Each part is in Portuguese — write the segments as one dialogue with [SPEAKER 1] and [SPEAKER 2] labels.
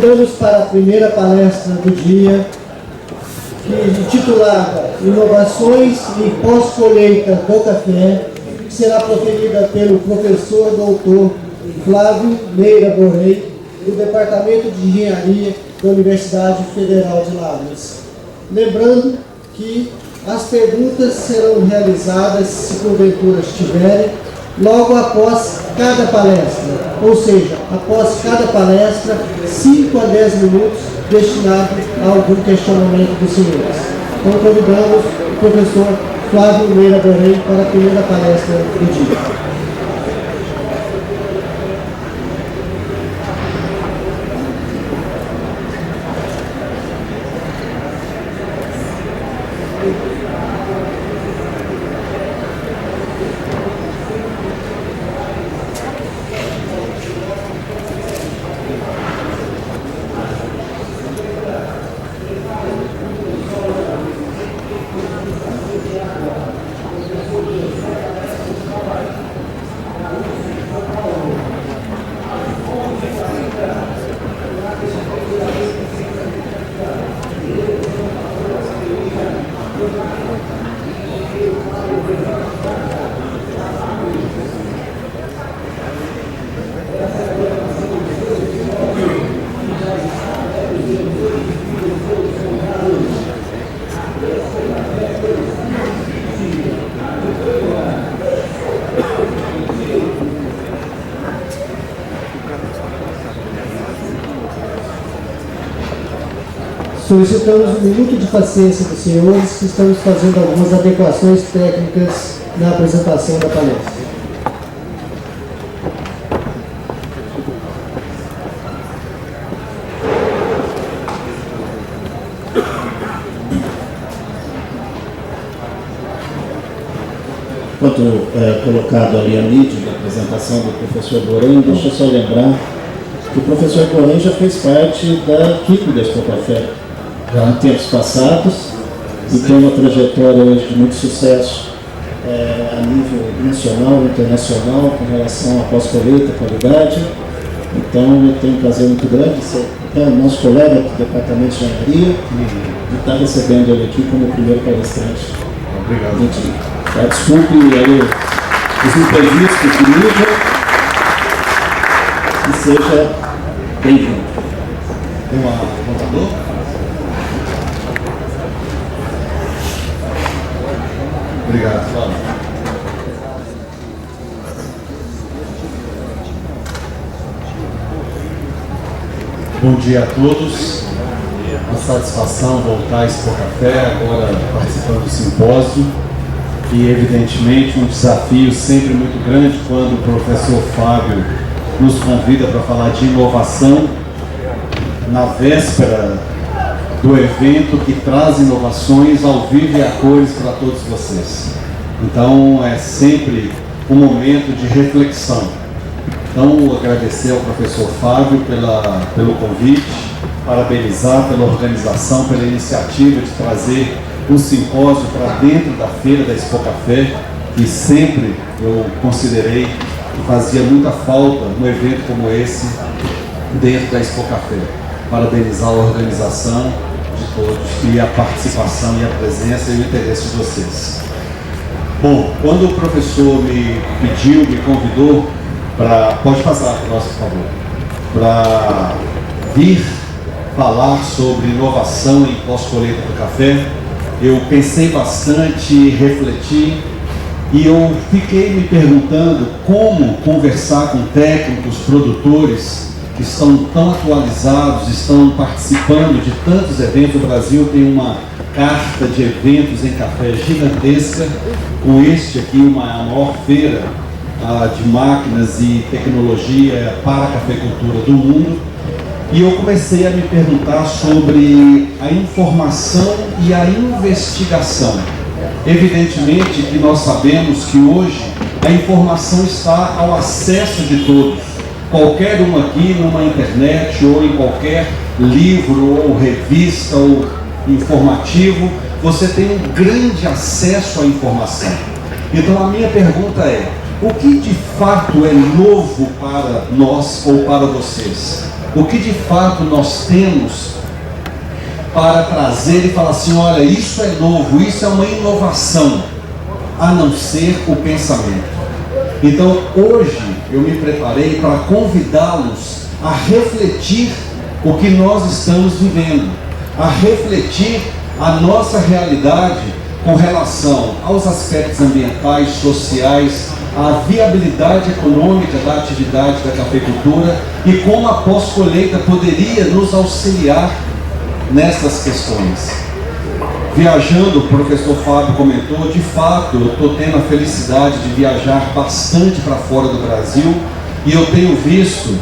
[SPEAKER 1] convidamos para a primeira palestra do dia, intitulada Inovações em Pós-Colheita do Café, que será proferida pelo professor doutor Flávio Meira Borrei, do Departamento de Engenharia da Universidade Federal de Lavras. Lembrando que as perguntas serão realizadas, se porventura estiverem, logo após cada palestra, ou seja, após cada palestra, 5 a 10 minutos destinados a algum questionamento dos senhores. Então convidamos o professor Flávio Meira Borrei para a primeira palestra do dia. Solicitamos um minuto de paciência dos senhores, que estamos fazendo algumas adequações técnicas na apresentação da palestra.
[SPEAKER 2] Enquanto colocado ali a mídia da apresentação do professor Borrei, deixa eu só lembrar que o professor Borrei já fez parte da equipe da Expocafé já em tempos passados e tem uma trajetória hoje de muito sucesso a nível nacional e internacional com relação à pós-colheita, qualidade. Então eu tenho um prazer muito grande de ser nosso colega do Departamento de Engenharia e estar recebendo ele aqui como primeiro palestrante.
[SPEAKER 3] Obrigado.
[SPEAKER 2] Desculpe aí os imprevistos de nível e seja bem-vindo.
[SPEAKER 3] Tem um contador? Obrigado, Flávio. Bom dia a todos. Uma satisfação voltar a Expocafé, agora participando do simpósio. E, evidentemente, um desafio sempre muito grande quando o professor Fábio nos convida para falar de inovação na véspera do evento que traz inovações ao vivo e a cores para todos vocês. Então, é sempre um momento de reflexão. Então, agradecer ao professor Fábio pelo convite, parabenizar pela organização, pela iniciativa de trazer um simpósio para dentro da feira da Expocafé, que sempre eu considerei que fazia muita falta um evento como esse dentro da Expocafé. Parabenizar a organização de todos e a participação e a presença e o interesse de vocês. Bom, quando o professor me pediu, me convidou para... Pode passar a próxima, por favor. Para vir falar sobre inovação em pós-colheita do café, eu pensei bastante, refleti e eu fiquei me perguntando como conversar com técnicos, produtores que estão tão atualizados, estão participando de tantos eventos. O Brasil tem uma carta de eventos em café gigantesca, com este aqui, a maior feira de máquinas e tecnologia para a cafeicultura do mundo. E eu comecei a me perguntar sobre a informação e a investigação. Evidentemente que nós sabemos que hoje a informação está ao acesso de todos. Qualquer um aqui numa internet ou em qualquer livro ou revista ou informativo, você tem um grande acesso à informação. Então a minha pergunta é: o que de fato é novo para nós ou para vocês? o que de fato nós temos para trazer e falar assim, olha, isso é novo, isso é uma inovação, a não ser o pensamento. Então hoje eu me preparei para convidá-los a refletir o que nós estamos vivendo, a refletir a nossa realidade com relação aos aspectos ambientais, sociais, a viabilidade econômica da atividade da cafeicultura e como a pós-colheita poderia nos auxiliar nessas questões. Viajando, o professor Fábio comentou, de fato, eu estou tendo a felicidade de viajar bastante para fora do Brasil e eu tenho visto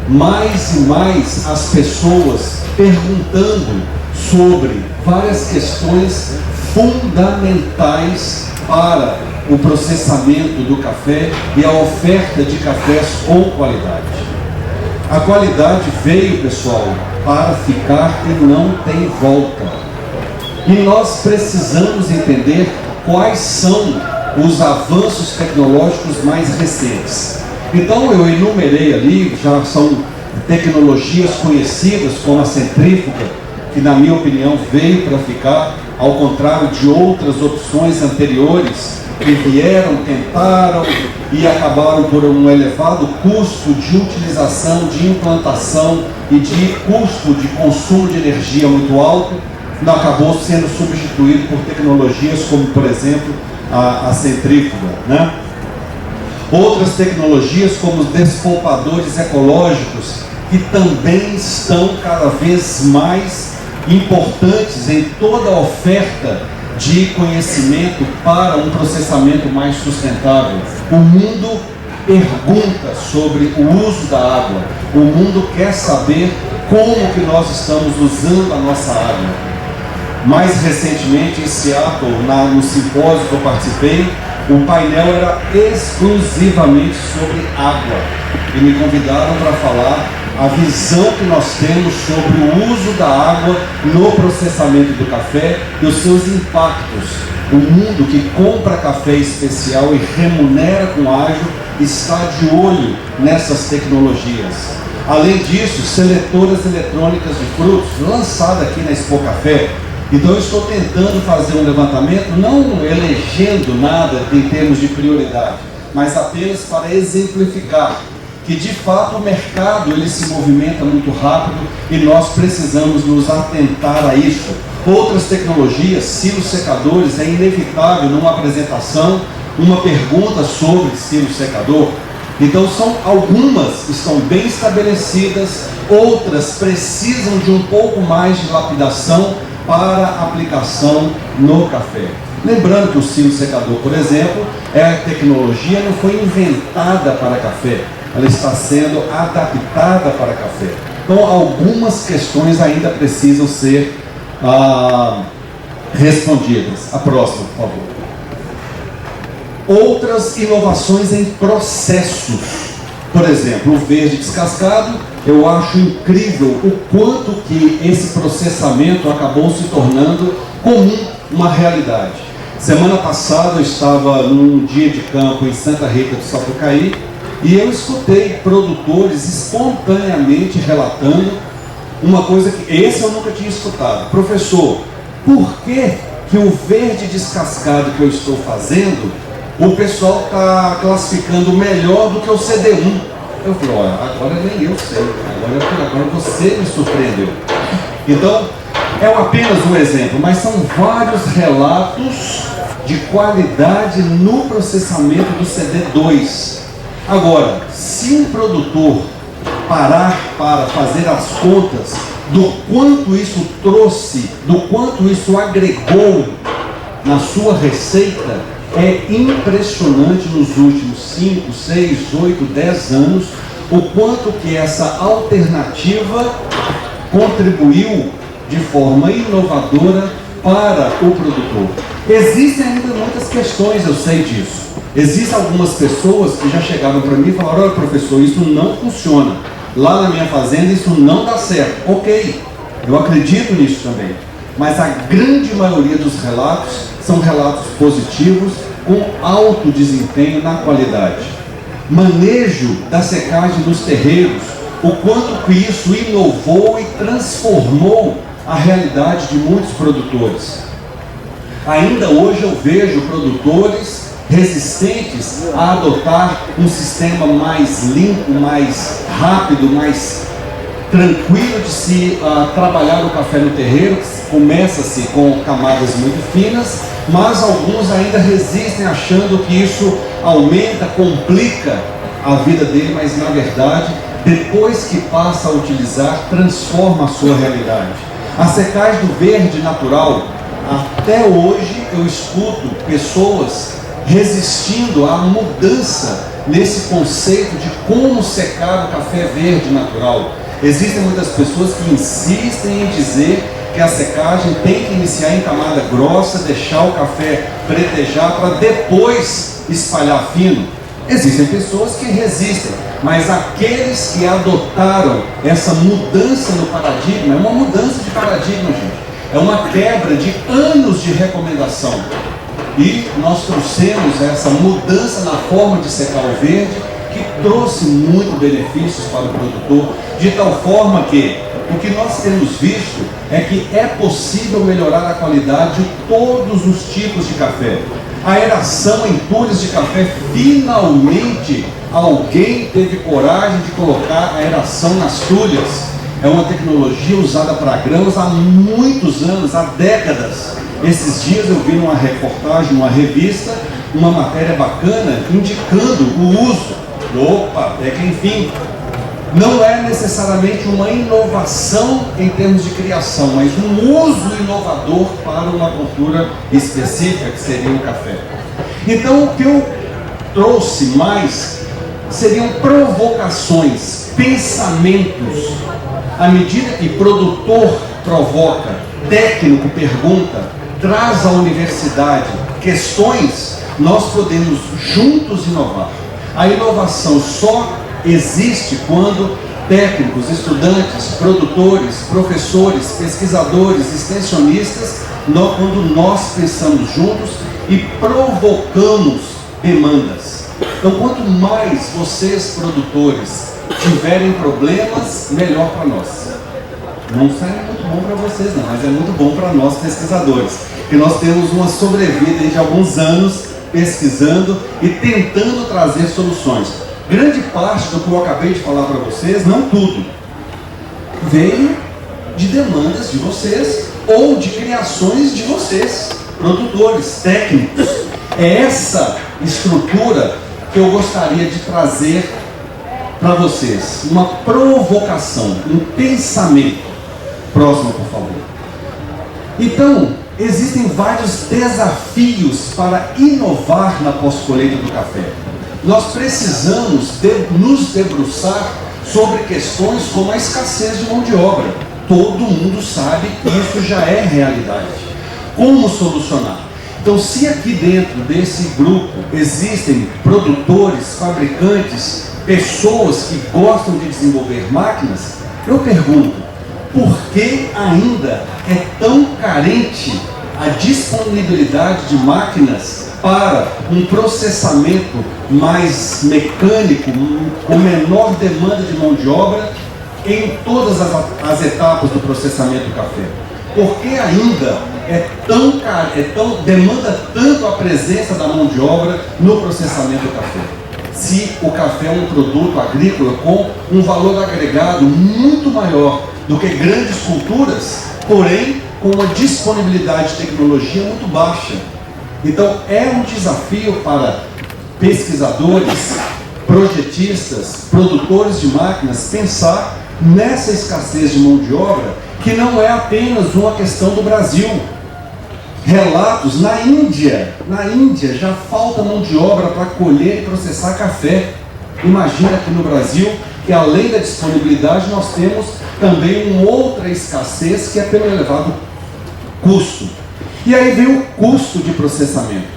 [SPEAKER 3] mais e mais as pessoas perguntando sobre várias questões fundamentais para o processamento do café e a oferta de cafés com qualidade. A qualidade veio, pessoal, para ficar e não tem volta. E nós precisamos entender quais são os avanços tecnológicos mais recentes. Então eu enumerei ali, já são tecnologias conhecidas como a centrífuga, que na minha opinião veio para ficar, ao contrário de outras opções anteriores que vieram, tentaram e acabaram por um elevado custo de utilização, de implantação e de custo de consumo de energia muito alto, não acabou sendo substituído por tecnologias como, por exemplo, a centrífuga, né? Outras tecnologias como os despolpadores ecológicos, que também estão cada vez mais importantes em toda a oferta de conhecimento para um processamento mais sustentável. O mundo pergunta sobre o uso da água, o mundo quer saber como que nós estamos usando a nossa água. Mais recentemente em Seattle, no simpósio que eu participei, o painel era exclusivamente sobre água e me convidaram para falar a visão que nós temos sobre o uso da água no processamento do café e os seus impactos. O mundo que compra café especial e remunera com ágio está de olho nessas tecnologias. Além disso, seletoras eletrônicas de frutos, lançada aqui na Expo Café. Então eu estou tentando fazer um levantamento, não elegendo nada em termos de prioridade, mas apenas para exemplificar que de fato o mercado ele se movimenta muito rápido e nós precisamos nos atentar a isso. Outras tecnologias, silos secadores, é inevitável numa apresentação, uma pergunta sobre silo secador. Então são algumas estão bem estabelecidas, outras precisam de um pouco mais de lapidação para aplicação no café. Lembrando que o silo secador, por exemplo, a tecnologia não foi inventada para café, ela está sendo adaptada para café. Então algumas questões ainda precisam ser respondidas. A próxima, por favor. Outras inovações em processos. Por exemplo, o verde descascado, eu acho incrível o quanto que esse processamento acabou se tornando comum, uma realidade. Semana passada eu estava num dia de campo em Santa Rita do Sapucaí e eu escutei produtores espontaneamente relatando uma coisa que esse eu nunca tinha escutado. Professor, por que o verde descascado que eu estou fazendo, o pessoal está classificando melhor do que o CD1? Eu falei, olha, agora nem eu sei, agora você me surpreendeu. Então, é apenas um exemplo, mas são vários relatos de qualidade no processamento do CD2. Agora, se um produtor parar para fazer as contas do quanto isso trouxe, do quanto isso agregou na sua receita, é impressionante nos últimos 5, 6, 8, 10 anos o quanto que essa alternativa contribuiu de forma inovadora para o produtor. Existem ainda muitas questões, eu sei disso. Existem algumas pessoas que já chegaram para mim e falaram, olha professor, isso não funciona. Lá na minha fazenda isso não dá certo. Ok, eu acredito nisso também. Mas a grande maioria dos relatos são relatos positivos com alto desempenho na qualidade. Manejo da secagem dos terreiros, o quanto que isso inovou e transformou a realidade de muitos produtores. Ainda hoje eu vejo produtores resistentes a adotar um sistema mais limpo, mais rápido, mais tranquilo de se trabalhar o café no terreiro. Começa-se com camadas muito finas, mas alguns ainda resistem achando que isso aumenta, complica a vida dele, mas na verdade, depois que passa a utilizar, transforma a sua realidade. A secagem do verde natural, até hoje eu escuto pessoas resistindo à mudança nesse conceito de como secar o café verde natural. Existem muitas pessoas que insistem em dizer que a secagem tem que iniciar em camada grossa, deixar o café pretejar para depois espalhar fino. Existem pessoas que resistem, mas aqueles que adotaram essa mudança no paradigma, é uma mudança de paradigma, gente, é uma quebra de anos de recomendação. E nós trouxemos essa mudança na forma de secar o verde, que trouxe muitos benefícios para o produtor, de tal forma que o que nós temos visto é que é possível melhorar a qualidade de todos os tipos de café. A aeração em tulhas de café, finalmente alguém teve coragem de colocar a aeração nas tulhas. É uma tecnologia usada para grãos há muitos anos, há décadas. Esses dias eu vi numa reportagem, numa revista, uma matéria bacana indicando o uso. Opa, até que enfim, não é necessariamente uma inovação em termos de criação, mas um uso inovador para uma cultura específica, que seria o café. Então, o que eu trouxe mais seriam provocações, pensamentos. À medida que produtor provoca, técnico pergunta, traz à universidade questões, nós podemos juntos inovar. A inovação só existe quando técnicos, estudantes, produtores, professores, pesquisadores, extensionistas, quando nós pensamos juntos e provocamos demandas. Então, quanto mais vocês, produtores, tiverem problemas, melhor para nós. Não sai muito bom para vocês não, mas é muito bom para nós, pesquisadores, que nós temos uma sobrevida de alguns anos pesquisando e tentando trazer soluções. Grande parte do que eu acabei de falar para vocês, não tudo, veio de demandas de vocês ou de criações de vocês, produtores, técnicos. É essa estrutura que eu gostaria de trazer para vocês. Uma provocação, um pensamento. Próximo, por favor. Então, existem vários desafios para inovar na pós-colheita do café. Nós precisamos nos debruçar sobre questões como a escassez de mão de obra. Todo mundo sabe que isso já é realidade. Como solucionar? Então, se aqui dentro desse grupo existem produtores, fabricantes, pessoas que gostam de desenvolver máquinas, eu pergunto, por que ainda é tão carente a disponibilidade de máquinas para um processamento mais mecânico, com menor demanda de mão de obra em todas as etapas do processamento do café? Por que ainda demanda tanto a presença da mão de obra no processamento do café? Se o café é um produto agrícola com um valor agregado muito maior do que grandes culturas, porém com uma disponibilidade de tecnologia muito baixa. Então é um desafio para pesquisadores, projetistas, produtores de máquinas pensar nessa escassez de mão de obra, que não é apenas uma questão do Brasil. Relatos na Índia já falta mão de obra para colher e processar café. Imagina aqui no Brasil que além da disponibilidade nós temos também uma outra escassez, que é pelo elevado custo. E aí vem o custo de processamento.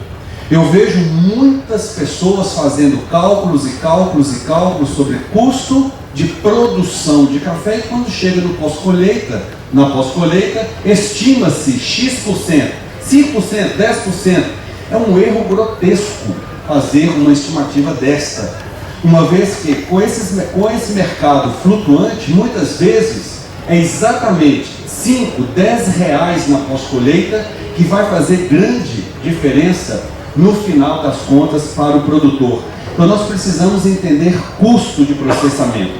[SPEAKER 3] Eu vejo muitas pessoas fazendo cálculos e cálculos e cálculos sobre custo de produção de café, e quando chega no pós-colheita, na pós-colheita, estima-se X%, 5%, 10%. É um erro grotesco fazer uma estimativa desta. Uma vez que com esse mercado flutuante, muitas vezes é exatamente 5, 10 reais na pós-colheita que vai fazer grande diferença no final das contas para o produtor. Então nós precisamos entender custo de processamento,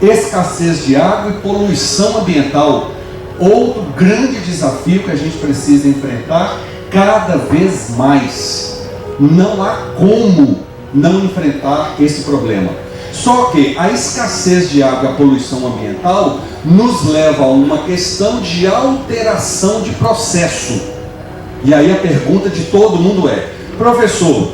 [SPEAKER 3] escassez de água e poluição ambiental. Outro grande desafio que a gente precisa enfrentar cada vez mais. Não há como não enfrentar esse problema. Só que a escassez de água e a poluição ambiental nos leva a uma questão de alteração de processo. E aí a pergunta de todo mundo é: professor,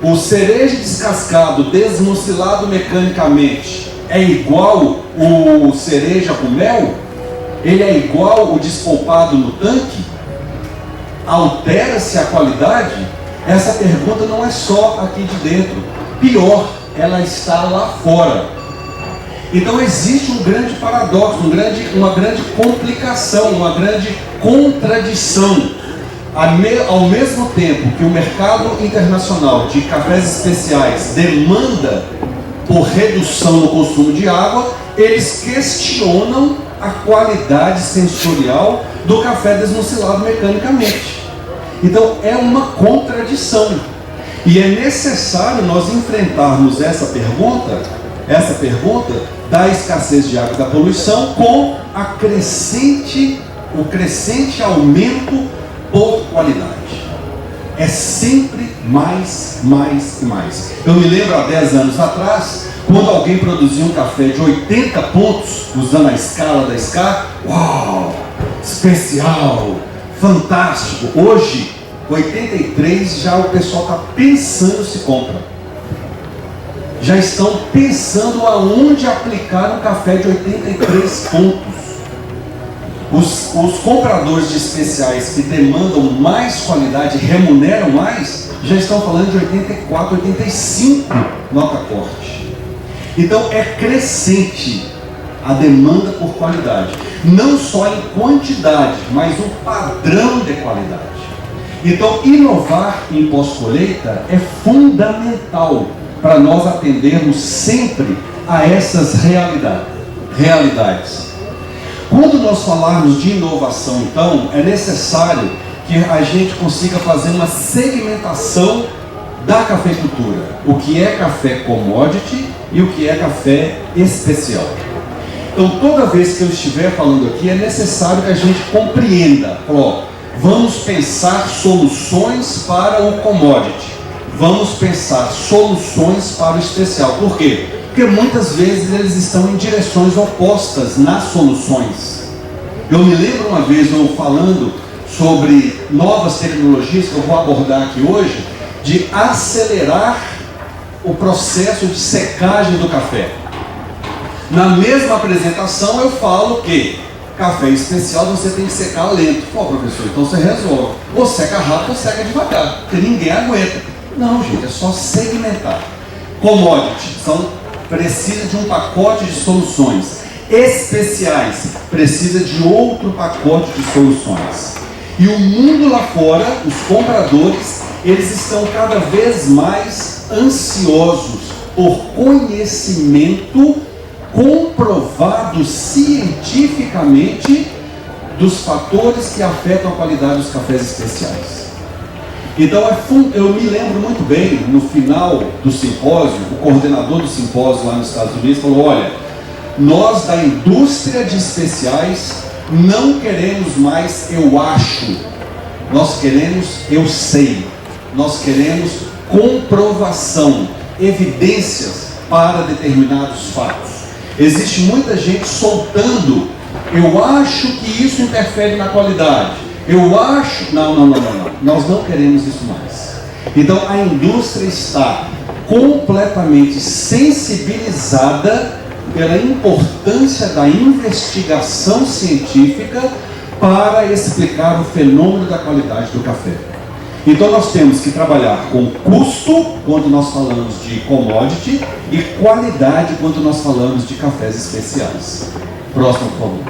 [SPEAKER 3] o cereja descascado, desmucilado mecanicamente, é igual o cereja com mel? Ele é igual o despolpado no tanque? Altera-se a qualidade? Essa pergunta não é só aqui de dentro. Pior, ela está lá fora. Então existe um grande paradoxo, uma grande complicação, uma grande contradição. Ao mesmo tempo que o mercado internacional de cafés especiais demanda por redução no consumo de água, eles questionam a qualidade sensorial do café desmucilado mecanicamente. Então é uma contradição. E é necessário nós enfrentarmos essa pergunta da escassez de água e da poluição com o crescente aumento por qualidade. É sempre mais e mais. Eu me lembro há 10 anos atrás, quando alguém produzia um café de 80 pontos, usando a escala da SCA, uau, especial, fantástico. Hoje, 83, já o pessoal está pensando se compra. Já estão pensando aonde aplicar um café de 83 pontos. Os compradores de especiais que demandam mais qualidade, remuneram mais, já estão falando de 84, 85 nota corte. Então é crescente a demanda por qualidade, não só em quantidade, mas o padrão de qualidade. Então inovar em pós-colheita é fundamental para nós atendermos sempre a essas realidades. Quando nós falarmos de inovação, então, é necessário que a gente consiga fazer uma segmentação da cafeicultura. O que é café commodity e o que é café especial. Então, toda vez que eu estiver falando aqui, é necessário que a gente compreenda. Vamos pensar soluções para o commodity. Vamos pensar soluções para o especial. Por quê? Porque muitas vezes eles estão em direções opostas nas soluções. Eu me lembro uma vez eu falando sobre novas tecnologias que eu vou abordar aqui hoje, de acelerar o processo de secagem do café. Na mesma apresentação eu falo que café especial você tem que secar lento. Pô, professor, então você resolve. Ou seca rápido ou seca devagar, porque ninguém aguenta. Não, gente, é só segmentar. Commodity precisa de um pacote de soluções. Especiais precisa de outro pacote de soluções. E o mundo lá fora, os compradores, eles estão cada vez mais ansiosos por conhecimento comprovado cientificamente dos fatores que afetam a qualidade dos cafés especiais. Então eu me lembro muito bem, no final do simpósio, o coordenador do simpósio lá nos Estados Unidos falou: olha, nós da indústria de especiais não queremos mais eu acho, nós queremos eu sei, nós queremos comprovação, evidências para determinados fatos. Existe muita gente soltando, eu acho que isso interfere na qualidade. Eu acho... Não. Nós não queremos isso mais. Então a indústria está completamente sensibilizada pela importância da investigação científica para explicar o fenômeno da qualidade do café. Então nós temos que trabalhar com custo quando nós falamos de commodity e qualidade quando nós falamos de cafés especiais. Próximo, por favor.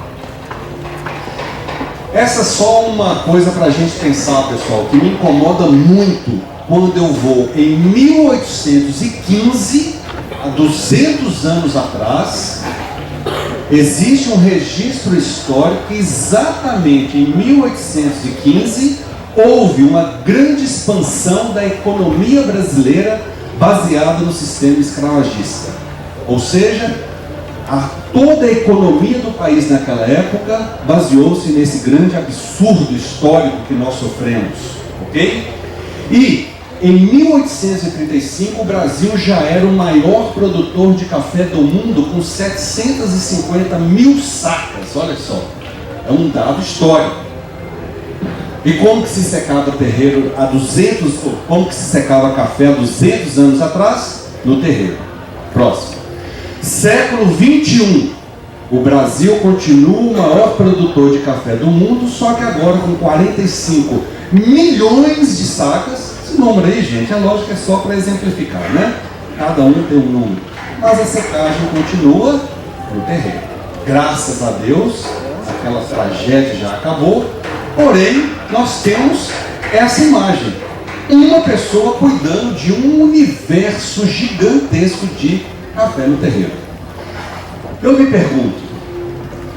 [SPEAKER 3] Essa é só uma coisa para a gente pensar, pessoal, que me incomoda muito quando eu vou em 1815 há 200 anos atrás, existe um registro histórico que exatamente em 1815 houve uma grande expansão da economia brasileira baseada no sistema escravagista. Ou seja, toda a economia do país naquela época baseou-se nesse grande absurdo histórico que nós sofremos, ok? E em 1835 o Brasil já era o maior produtor de café do mundo, com 750 mil sacas. Olha só, é um dado histórico. E como que se secava terreiro como que se secava café há 200 anos atrás? No terreiro. Próximo. Século 21, o Brasil continua o maior produtor de café do mundo, só que agora com 45 milhões de sacas. Esse número aí, gente, é lógico que é só para exemplificar, né? Cada um tem um número. Mas a secagem continua no terreiro. Graças a Deus, aquela tragédia já acabou. Porém, nós temos essa imagem. Uma pessoa cuidando de um universo gigantesco de café no terreiro. Eu me pergunto,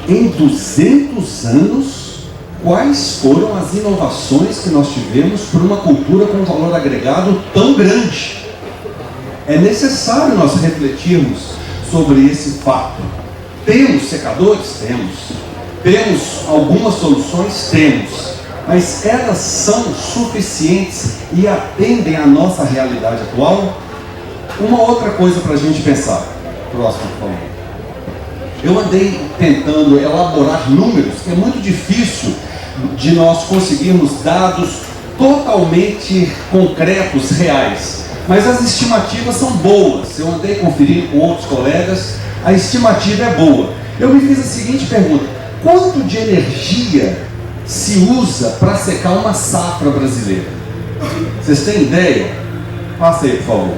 [SPEAKER 3] em 200 anos, quais foram as inovações que nós tivemos por uma cultura com um valor agregado tão grande? É necessário nós refletirmos sobre esse fato. Temos secadores? Temos. Temos algumas soluções? Temos. Mas elas são suficientes e atendem à nossa realidade atual? Uma outra coisa para a gente pensar. Próximo, por favor. Eu andei tentando elaborar números, que é muito difícil de nós conseguirmos dados totalmente concretos, reais. Mas as estimativas são boas. Eu andei conferindo com outros colegas, a estimativa é boa. Eu me fiz a seguinte pergunta: quanto de energia se usa para secar uma safra brasileira? Vocês têm ideia? Passa aí, por favor.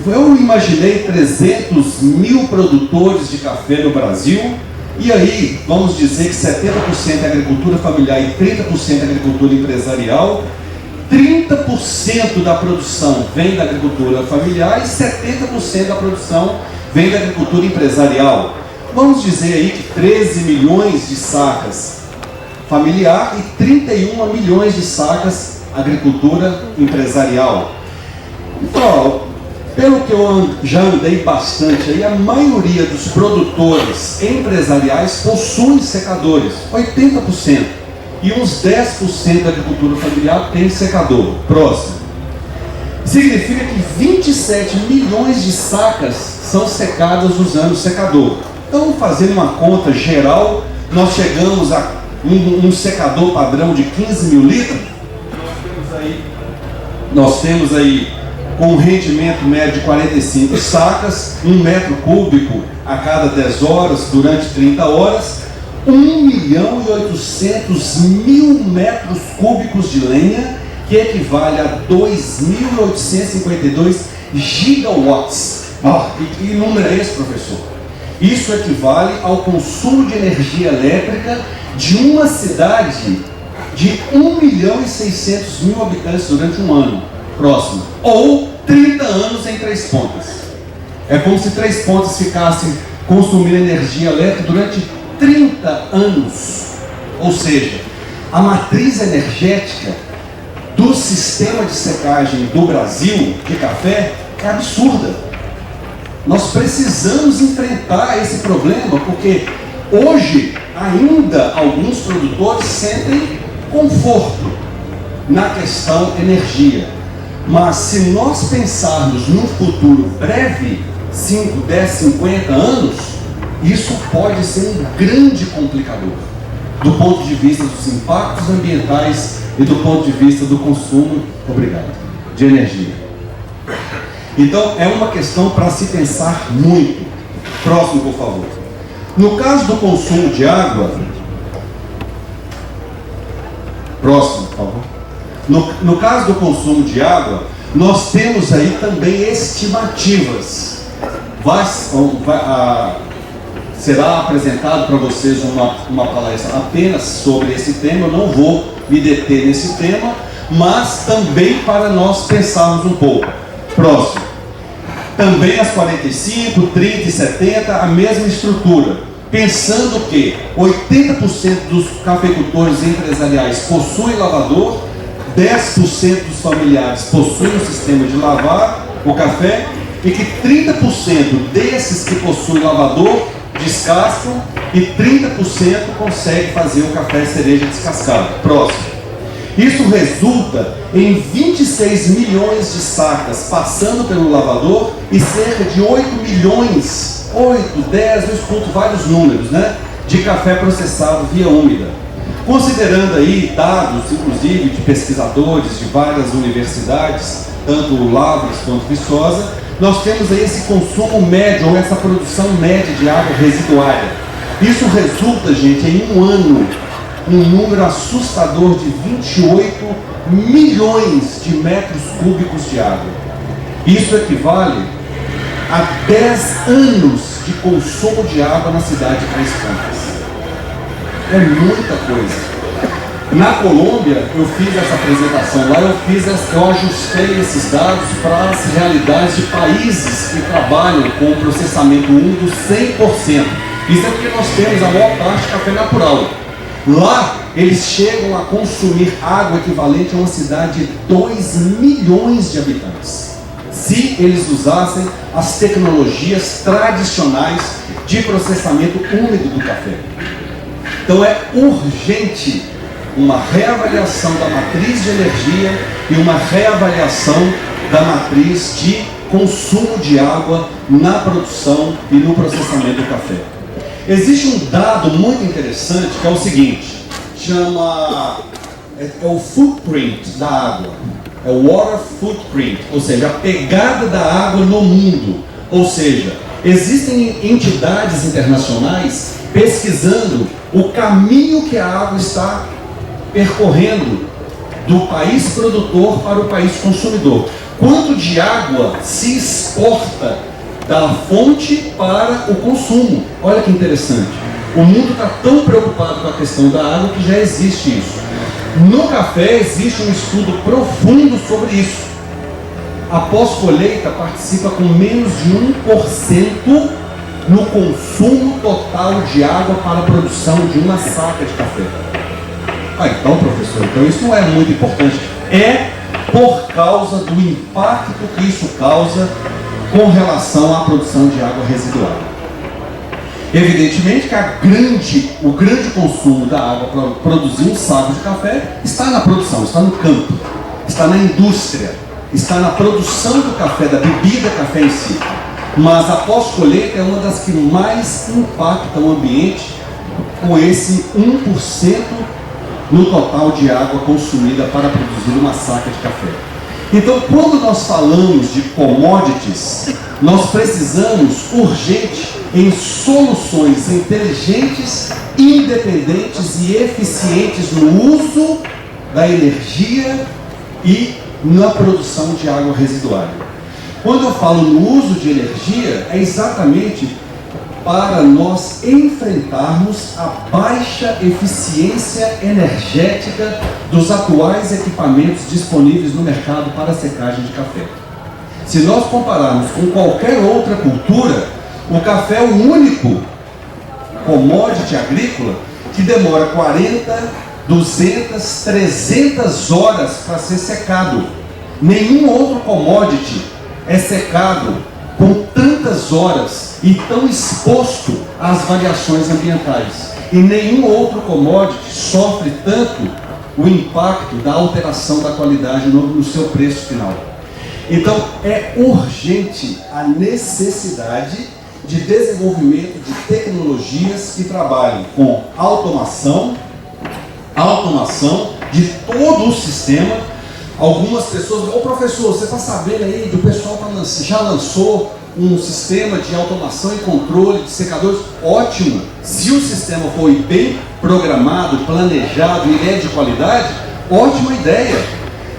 [SPEAKER 3] Eu imaginei 300 mil produtores de café no Brasil, e aí vamos dizer que 70% é agricultura familiar e 30% é agricultura empresarial. 30% da produção vem da agricultura familiar e 70% da produção vem da agricultura empresarial. Vamos dizer aí que 13 milhões de sacas familiar e 31 milhões de sacas agricultura empresarial. Então, pelo que eu já andei bastante aí, a maioria dos produtores empresariais possuem secadores, 80%. E uns 10% da agricultura familiar tem secador. Próximo. Significa que 27 milhões de sacas são secadas usando secador. Então, fazendo uma conta geral, nós chegamos a um secador padrão de 15 mil litros. Nós temos aí com um rendimento médio de 45 sacas, 1 metro cúbico a cada 10 horas, durante 30 horas, 1.800.000 metros cúbicos de lenha, que equivale a 2.852 gigawatts. Que número é esse, professor? Isso equivale ao consumo de energia elétrica de uma cidade de 1.600.000 habitantes durante um ano. Próximo. Ou 30 anos em Três Pontas. É como se Três Pontas ficassem consumindo energia elétrica durante 30 anos. Ou seja, a matriz energética do sistema de secagem do Brasil, de café, é absurda. Nós precisamos enfrentar esse problema, porque hoje ainda alguns produtores sentem conforto na questão energia. Mas se nós pensarmos num futuro breve, 5, 10, 50 anos, isso pode ser um grande complicador do ponto de vista dos impactos ambientais e do ponto de vista do consumo, de energia. Então é uma questão para se pensar muito. Próximo, por favor. No caso do consumo de água, próximo, por favor. No caso do consumo de água, nós temos aí também estimativas. Será apresentado para vocês uma palestra apenas sobre esse tema. Eu não vou me deter nesse tema, mas também para nós pensarmos um pouco. Próximo. Também as 45, 30 e 70, a mesma estrutura, pensando que 80% dos cafeicultores empresariais possuem lavador, 10% dos familiares possuem um sistema de lavar o café e que 30% desses que possuem lavador descascam e 30% conseguem fazer o café cereja descascado. Próximo. Isso resulta em 26 milhões de sacas passando pelo lavador e cerca de 8 milhões, 8, 10, eu escuto vários números, né, de café processado via úmida. Considerando aí dados, inclusive, de pesquisadores de várias universidades, tanto Lavras quanto Viçosa, nós temos aí esse consumo médio, ou essa produção média de água residuária. Isso resulta, gente, em um ano, um número assustador de 28 milhões de metros cúbicos de água. Isso equivale a 10 anos de consumo de água na cidade de Três Pontas. É muita coisa. Na Colômbia, eu fiz essa apresentação lá, eu ajustei esses dados para as realidades de países que trabalham com o processamento úmido 100%. Isso é porque nós temos a maior parte de café natural. Lá, eles chegam a consumir água equivalente a uma cidade de 2 milhões de habitantes, se eles usassem as tecnologias tradicionais de processamento úmido do café. Então é urgente uma reavaliação da matriz de energia e uma reavaliação da matriz de consumo de água na produção e no processamento do café. Existe um dado muito interessante que é o seguinte, é o footprint da água, é o water footprint, ou seja, a pegada da água no mundo. Ou seja, existem entidades internacionais pesquisando o caminho que a água está percorrendo do país produtor para o país consumidor. Quanto de água se exporta da fonte para o consumo? Olha que interessante. O mundo está tão preocupado com a questão da água que já existe isso. No café existe um estudo profundo sobre isso. A pós-colheita participa com menos de 1% no consumo total de água para a produção de uma saca de café. Então, professor, então isso não é muito importante. É por causa do impacto que isso causa com relação à produção de água residual. Evidentemente que o grande consumo da água para produzir um saco de café está na produção, está no campo, está na indústria, está na produção do café, da bebida café em si. Mas a pós-colheita é uma das que mais impacta o ambiente, com esse 1% no total de água consumida para produzir uma saca de café. Então, quando nós falamos de commodities, nós precisamos urgente em soluções inteligentes, independentes e eficientes no uso da energia e na produção de água residuária. Quando eu falo no uso de energia, é exatamente para nós enfrentarmos a baixa eficiência energética dos atuais equipamentos disponíveis no mercado para secagem de café. Se nós compararmos com qualquer outra cultura, o café é o único commodity agrícola que demora 40, 200, 300 horas para ser secado. Nenhum outro commodity é secado com tantas horas e tão exposto às variações ambientais. E nenhum outro commodity sofre tanto o impacto da alteração da qualidade no seu preço final. Então é urgente a necessidade de desenvolvimento de tecnologias que trabalhem com automação de todo o sistema. Algumas pessoas, professor, você está sabendo aí que o pessoal já lançou um sistema de automação e controle de secadores? Ótimo! Se o sistema foi bem programado, planejado e é de qualidade, ótima ideia!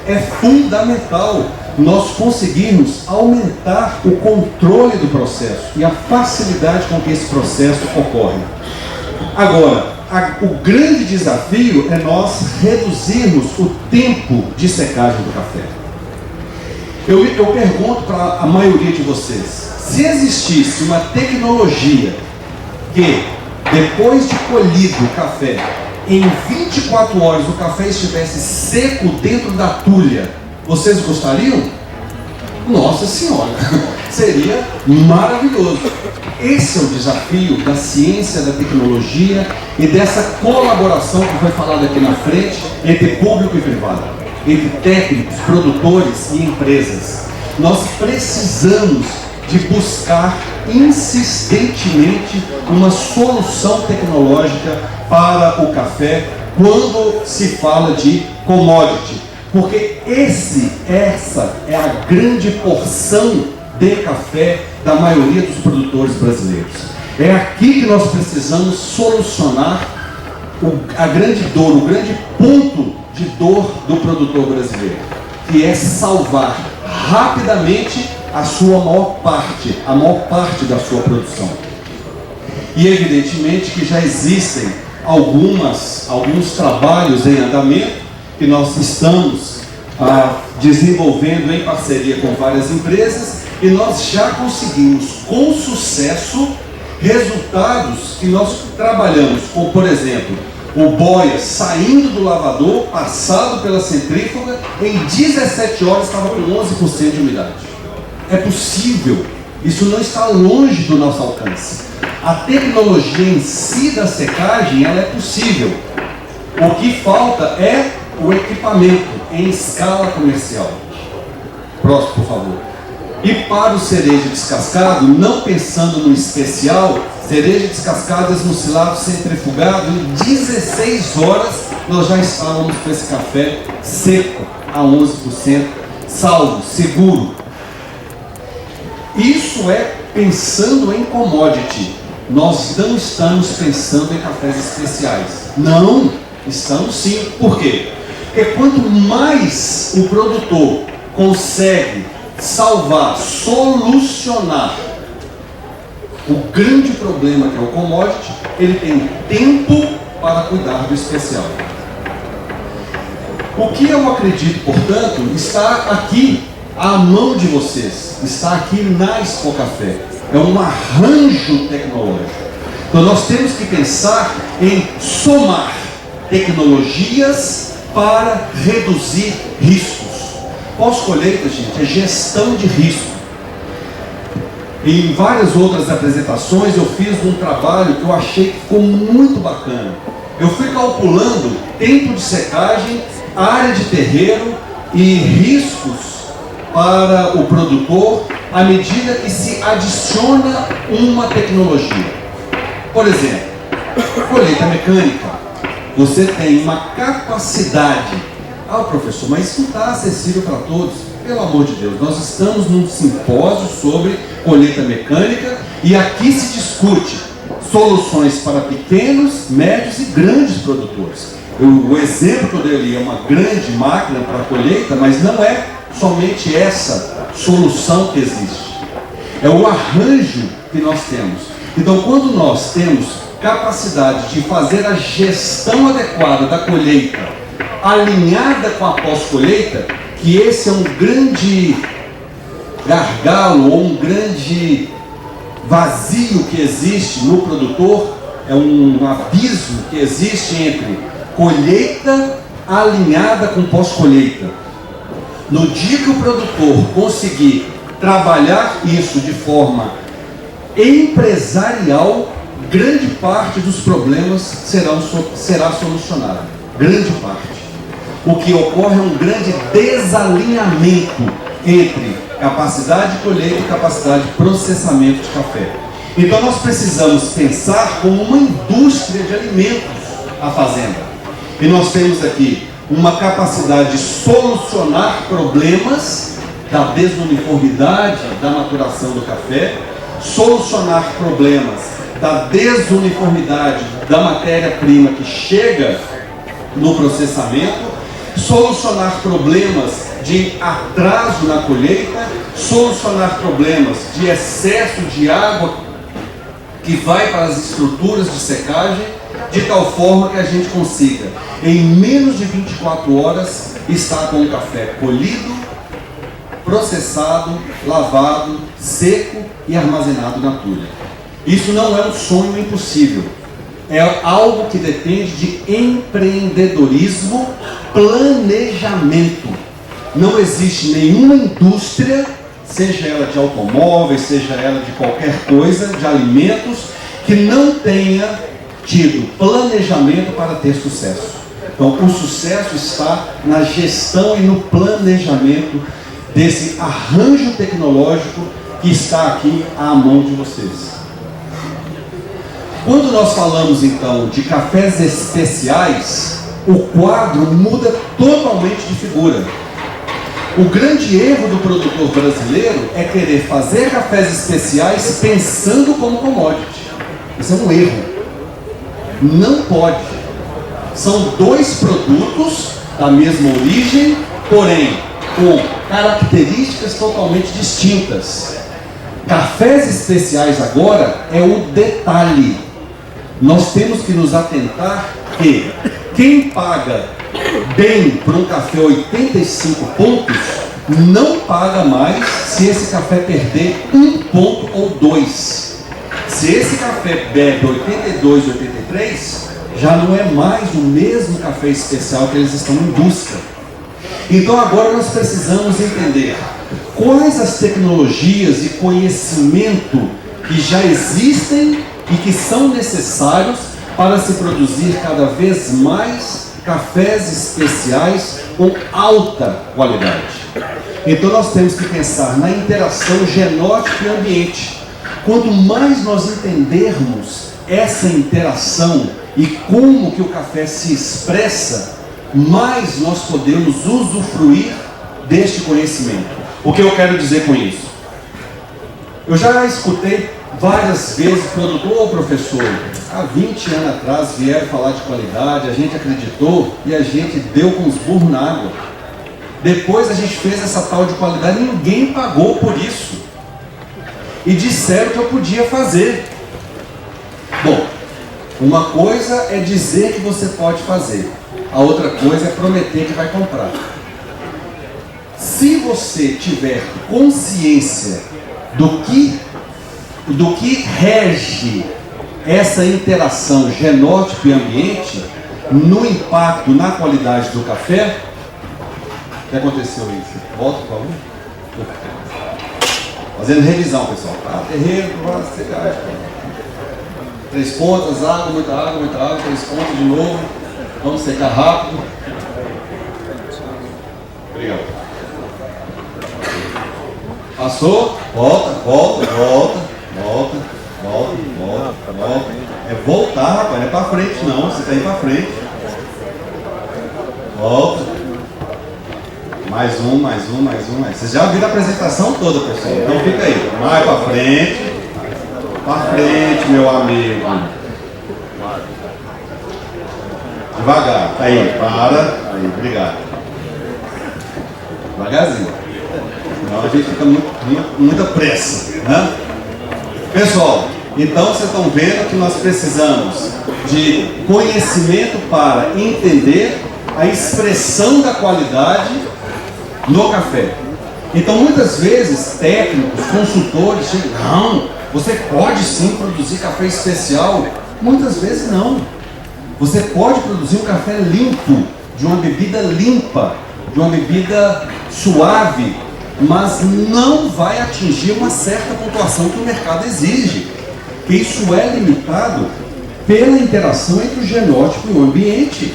[SPEAKER 3] É fundamental nós conseguirmos aumentar o controle do processo e a facilidade com que esse processo ocorre. Agora, o grande desafio é nós reduzirmos o tempo de secagem do café. Eu pergunto para a maioria de vocês, se existisse uma tecnologia que, depois de colhido o café, em 24 horas o café estivesse seco dentro da tulha, vocês gostariam? Nossa Senhora, seria maravilhoso. Esse é o desafio da ciência, da tecnologia e dessa colaboração que foi falada aqui na frente entre público e privado, entre técnicos, produtores e empresas. Nós precisamos de buscar insistentemente uma solução tecnológica para o café quando se fala de commodity, porque essa é a grande porção de café da maioria dos produtores brasileiros. É aqui que nós precisamos solucionar a grande dor, o grande ponto de dor do produtor brasileiro, que é salvar rapidamente a maior parte da sua produção. E evidentemente que já existem alguns trabalhos em andamento que nós estamos desenvolvendo em parceria com várias empresas, e nós já conseguimos com sucesso resultados que nós trabalhamos com, por exemplo, o boia saindo do lavador, passado pela centrífuga, em 17 horas estava com 11% de umidade. É possível, isso não está longe do nosso alcance. A tecnologia em si da secagem, ela é possível. O que falta é o equipamento em escala comercial. Próximo, por favor. E para o cereja descascado, não pensando no especial, cereja descascada, esmucilado, centrifugado, em 16 horas nós já estávamos com esse café seco a 11%, salvo, seguro. Isso é pensando em commodity. Nós não estamos pensando em cafés especiais. Não, estamos sim. Por quê? Porque quanto mais o produtor consegue salvar, solucionar o grande problema que é o commodity, ele tem tempo para cuidar do especial. O que eu acredito, portanto, está aqui à mão de vocês, está aqui na Expo Café. É um arranjo tecnológico. Então nós temos que pensar em somar tecnologias para reduzir riscos. Pós-colheita, gente, é gestão de risco. Em várias outras apresentações eu fiz um trabalho que eu achei que ficou muito bacana. Eu fui calculando tempo de secagem, área de terreiro e riscos para o produtor à medida que se adiciona uma tecnologia. Por exemplo, colheita mecânica. Você tem uma capacidade. Professor, mas isso não está acessível para todos. Pelo amor de Deus, nós estamos num simpósio sobre colheita mecânica e aqui se discute soluções para pequenos, médios e grandes produtores. O exemplo que eu dei ali é uma grande máquina para colheita, mas não é somente essa solução que existe. É o arranjo que nós temos. Então, quando nós temos capacidade de fazer a gestão adequada da colheita, alinhada com a pós-colheita, que esse é um grande gargalo ou um grande vazio que existe no produtor, é um abismo que existe entre colheita alinhada com pós-colheita. No dia que o produtor conseguir trabalhar isso de forma empresarial, grande parte dos problemas será solucionada. Grande parte. O que ocorre é um grande desalinhamento entre capacidade de colheita e capacidade de processamento de café. Então nós precisamos pensar como uma indústria de alimentos a fazenda. E nós temos aqui uma capacidade de solucionar problemas da desuniformidade da maturação do café, solucionar problemas da desuniformidade da matéria-prima que chega no processamento, solucionar problemas de atraso na colheita, solucionar problemas de excesso de água que vai para as estruturas de secagem, de tal forma que a gente consiga, em menos de 24 horas, estar com o café colhido, processado, lavado, seco e armazenado na tulha. Isso não é um sonho impossível. É algo que depende de empreendedorismo, planejamento. Não existe nenhuma indústria, seja ela de automóveis, seja ela de qualquer coisa, de alimentos, que não tenha tido planejamento para ter sucesso. Então, o sucesso está na gestão e no planejamento desse arranjo tecnológico que está aqui à mão de vocês. Quando nós falamos, então, de cafés especiais, o quadro muda totalmente de figura. O grande erro do produtor brasileiro é querer fazer cafés especiais pensando como commodity. Isso é um erro. Não pode. São dois produtos da mesma origem, porém com características totalmente distintas. Cafés especiais agora é o detalhe. Nós temos que nos atentar que quem paga bem por um café 85 pontos, não paga mais se esse café perder 1 ponto ou 2. Se esse café bebe 82, 83, já não é mais o mesmo café especial que eles estão em busca. Então agora nós precisamos entender quais as tecnologias e conhecimento que já existem e que são necessários para se produzir cada vez mais cafés especiais com alta qualidade. Então nós temos que pensar na interação genótipo e ambiente. Quanto mais nós entendermos essa interação e como que o café se expressa, mais nós podemos usufruir deste conhecimento. O que eu quero dizer com isso? Eu já escutei várias vezes produtor, professor, há 20 anos atrás vieram falar de qualidade, a gente acreditou e a gente deu com os burros na água. Depois a gente fez essa tal de qualidade e ninguém pagou por isso. E disseram que eu podia fazer. Bom, uma coisa é dizer que você pode fazer, a outra coisa é prometer que vai comprar. Se você tiver consciência do que rege essa interação genótipo e ambiente no impacto na qualidade do café, o que aconteceu isso? Volta, por favor. Fazendo revisão, pessoal. Tá? Terreiro, 3 pontas, água, 3 pontas de novo. Vamos secar rápido. Obrigado. Passou, volta. É voltar, rapaz, não é pra frente não, você tá indo pra frente. Volta. Mais um. Vocês já viram a apresentação toda, pessoal, então fica aí. Mais pra frente, meu amigo. Devagar, tá aí, para. Aí, obrigado. Devagarzinho. Senão a gente fica muita pressa, né? Pessoal, então vocês estão vendo que nós precisamos de conhecimento para entender a expressão da qualidade no café. Então muitas vezes técnicos, consultores chegam, não, você pode sim produzir café especial. Muitas vezes não. Você pode produzir um café limpo, de uma bebida limpa, de uma bebida suave, mas não vai atingir uma certa pontuação que o mercado exige. Que isso é limitado pela interação entre o genótipo e o ambiente.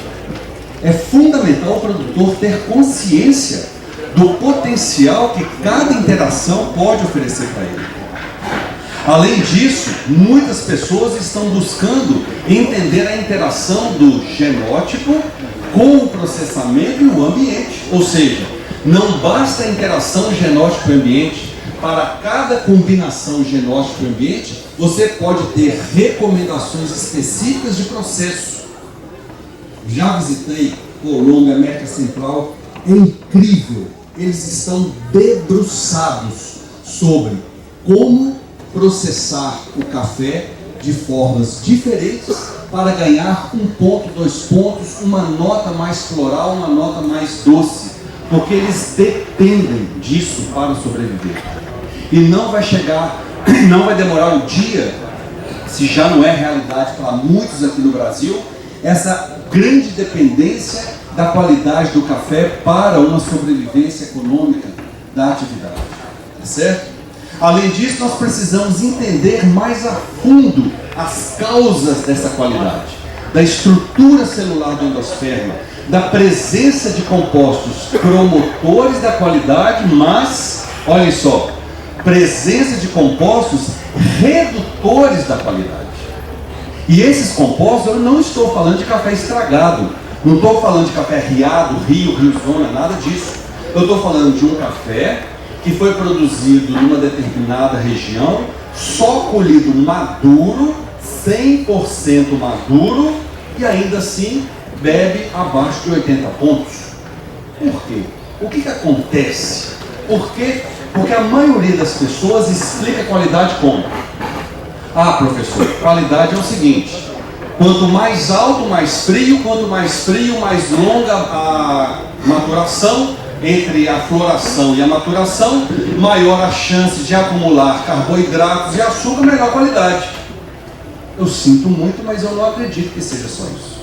[SPEAKER 3] É fundamental o produtor ter consciência do potencial que cada interação pode oferecer para ele. Além disso, muitas pessoas estão buscando entender a interação do genótipo com o processamento e o ambiente. Ou seja, não basta a interação genótipo-ambiente. Para cada combinação genótipo-ambiente, você pode ter recomendações específicas de processo. Já visitei Colômbia, América Central, é incrível. Eles estão debruçados sobre como processar o café de formas diferentes para ganhar 1 ponto, 2 pontos, uma nota mais floral, uma nota mais doce. porque eles dependem disso para sobreviver. E não vai demorar um dia, se já não é realidade para muitos aqui no Brasil, essa grande dependência da qualidade do café para uma sobrevivência econômica da atividade, tá certo? Além disso, nós precisamos entender mais a fundo as causas dessa qualidade, da estrutura celular do endosperma, da presença de compostos promotores da qualidade, mas, olhem só, presença de compostos redutores da qualidade. E esses compostos, eu não estou falando de café estragado, não estou falando de café riado, riozona, nada disso. Eu estou falando de um café que foi produzido numa determinada região, só colhido maduro, 100% maduro, e ainda assim bebe abaixo de 80 pontos. Por quê? O que acontece? Por quê? Porque a maioria das pessoas explica a qualidade como: ah, professor, qualidade é o seguinte: quanto mais alto, mais frio, quanto mais frio, mais longa a maturação, entre a floração e a maturação, maior a chance de acumular carboidratos e açúcar, melhor qualidade. Eu sinto muito, mas eu não acredito que seja só isso.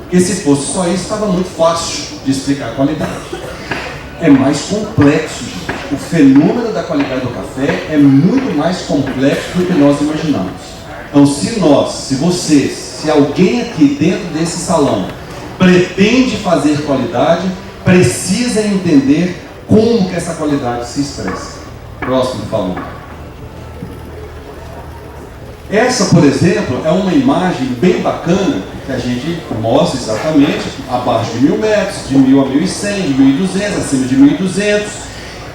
[SPEAKER 3] Porque se fosse só isso, estava muito fácil de explicar a qualidade. É mais complexo, gente. O fenômeno da qualidade do café é muito mais complexo do que nós imaginamos. Então, se alguém aqui dentro desse salão pretende fazer qualidade, precisa entender como que essa qualidade se expressa. Próximo, por favor. Essa, por exemplo, é uma imagem bem bacana que a gente mostra exatamente abaixo de 1000 metros, de 1000 a 1100, de 1200, acima de 1200.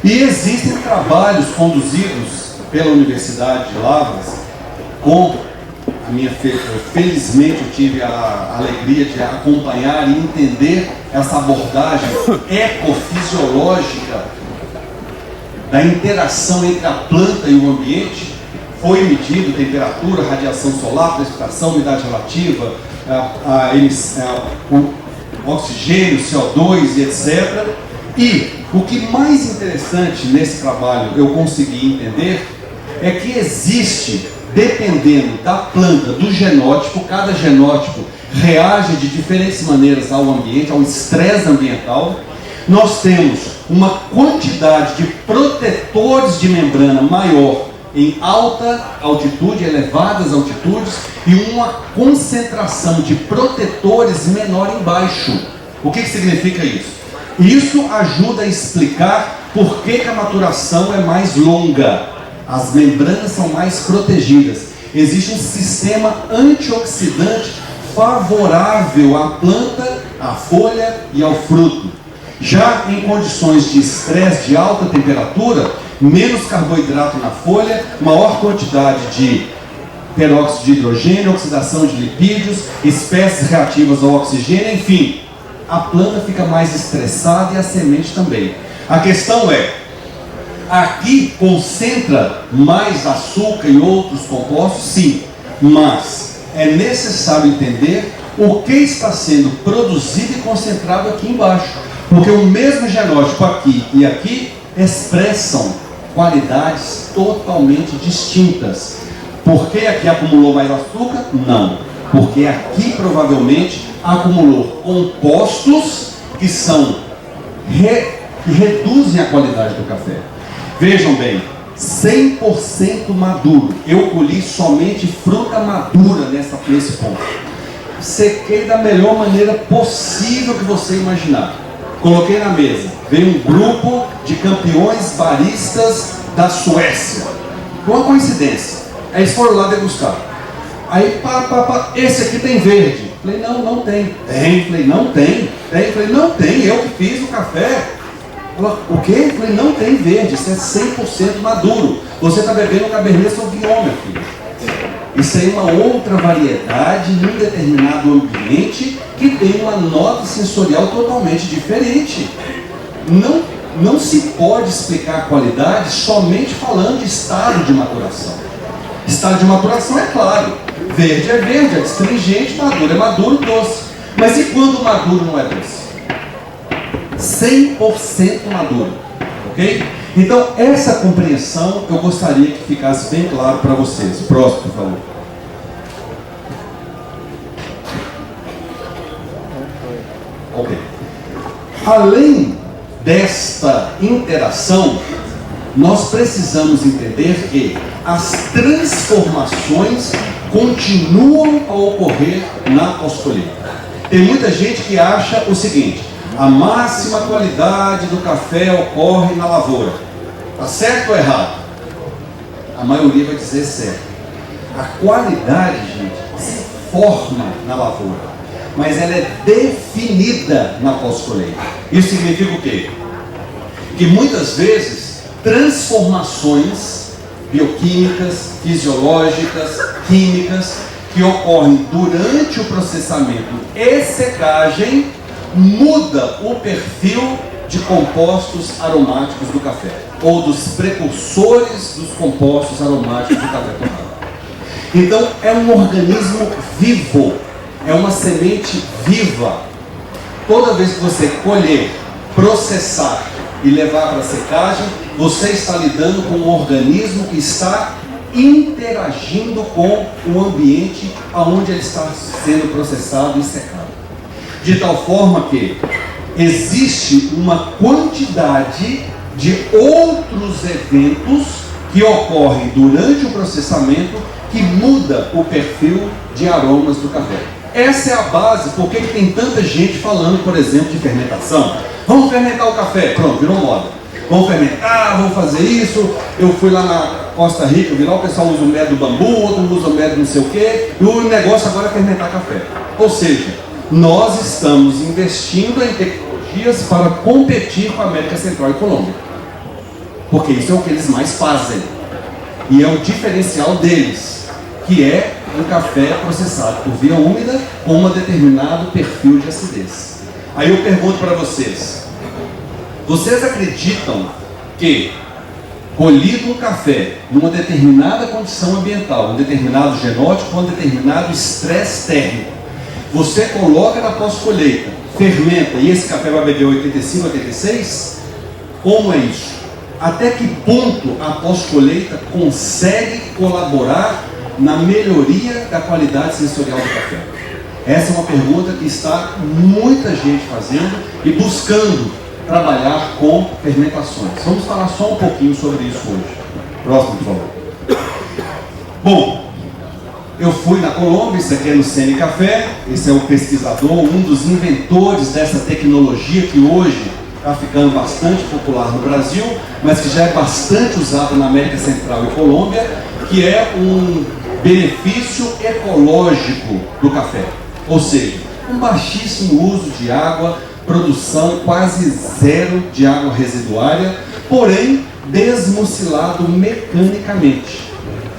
[SPEAKER 3] E existem trabalhos conduzidos pela Universidade de Lavras, felizmente eu tive a alegria de acompanhar e entender essa abordagem ecofisiológica da interação entre a planta e o ambiente. Foi medido temperatura, radiação solar, precipitação, umidade relativa, o oxigênio, CO2 e etc. E o que mais interessante nesse trabalho eu consegui entender é que existe, dependendo da planta, do genótipo, cada genótipo reage de diferentes maneiras ao ambiente, ao estresse ambiental. Nós temos uma quantidade de protetores de membrana maior em alta altitude, elevadas altitudes, e uma concentração de protetores menor embaixo. O que significa isso? Isso ajuda a explicar por que a maturação é mais longa. As membranas são mais protegidas. Existe um sistema antioxidante favorável à planta, à folha e ao fruto. Já em condições de estresse de alta temperatura, menos carboidrato na folha, maior quantidade de peróxido de hidrogênio, oxidação de lipídios, espécies reativas ao oxigênio, enfim, a planta fica mais estressada e a semente também. A questão é, aqui concentra mais açúcar e outros compostos, sim, mas é necessário entender o que está sendo produzido e concentrado aqui embaixo, porque o mesmo genótipo aqui e aqui expressam qualidades totalmente distintas. Por que aqui acumulou mais açúcar? Não, porque aqui provavelmente acumulou compostos que reduzem a qualidade do café. Vejam bem, 100% maduro. Eu colhi somente fruta madura nesse ponto. Sequei da melhor maneira possível que você imaginar. Coloquei na mesa. Veio um grupo de campeões baristas da Suécia. Uma coincidência. Aí eles foram lá degustar. Aí, esse aqui tem verde. Falei, não tem. Tem. Falei, não tem. Tem. Falei, não tem. Eu que fiz o café. Falei, o quê? Falei, não tem verde. Isso é 100% maduro. Você está bebendo um Cabernet Sauvignon, meu filho. Isso aí é uma outra variedade em um determinado ambiente que tem uma nota sensorial totalmente diferente. Não se pode explicar a qualidade somente falando de estado de maturação. Estado de maturação é claro. Verde é verde, é astringente, maduro é maduro, doce. Mas e quando o maduro não é doce? 100% maduro, ok? Então, essa compreensão eu gostaria que ficasse bem claro para vocês. Próximo, por favor. Ok. Além desta interação, nós precisamos entender que as transformações continuam a ocorrer na pós-colheita. Tem muita gente que acha o seguinte: a máxima qualidade do café ocorre na lavoura. Está certo ou errado? A maioria vai dizer certo. A qualidade, gente, se forma na lavoura, mas ela é definida na pós-colheita. Isso significa o quê? Que muitas vezes transformações bioquímicas, fisiológicas, químicas que ocorrem durante o processamento e secagem muda o perfil de compostos aromáticos do café, ou dos precursores dos compostos aromáticos do café torrado. Então é um organismo vivo, é uma semente viva. Toda vez que você colher, processar e levar para a secagem, você está lidando com um organismo que está interagindo com o ambiente onde ele está sendo processado e secado. De tal forma que existe uma quantidade de outros eventos que ocorrem durante o processamento que muda o perfil de aromas do café. Essa é a base, porque tem tanta gente falando, por exemplo, de fermentação. Vamos fermentar o café, pronto, virou moda. Vamos fermentar, vamos fazer isso. Eu fui lá na Costa Rica, vi lá, o pessoal usa o método do bambu, outro usa o método não sei o quê, e o negócio agora é fermentar café. Ou seja, nós estamos investindo em tecnologias para competir com a América Central e Colômbia, porque isso é o que eles mais fazem, e é o diferencial deles, que é um café processado por via úmida com um determinado perfil de acidez. Aí eu pergunto para vocês: vocês acreditam que colhido um café numa determinada condição ambiental, um determinado genótipo, um determinado estresse térmico, você coloca na pós-colheita, fermenta e esse café vai beber 85, 86? Como é isso? Até que ponto a pós-colheita consegue colaborar na melhoria da qualidade sensorial do café? Essa é uma pergunta que está muita gente fazendo e buscando trabalhar com fermentações. Vamos falar só um pouquinho sobre isso hoje. Próximo, por favor. Bom, eu fui na Colômbia, isso aqui é no Sene Café, esse é o pesquisador, um dos inventores dessa tecnologia que hoje está ficando bastante popular no Brasil, mas que já é bastante usada na América Central e Colômbia, que é um benefício ecológico do café. Ou seja, um baixíssimo uso de água, produção quase zero de água residuária, porém desmucilado mecanicamente.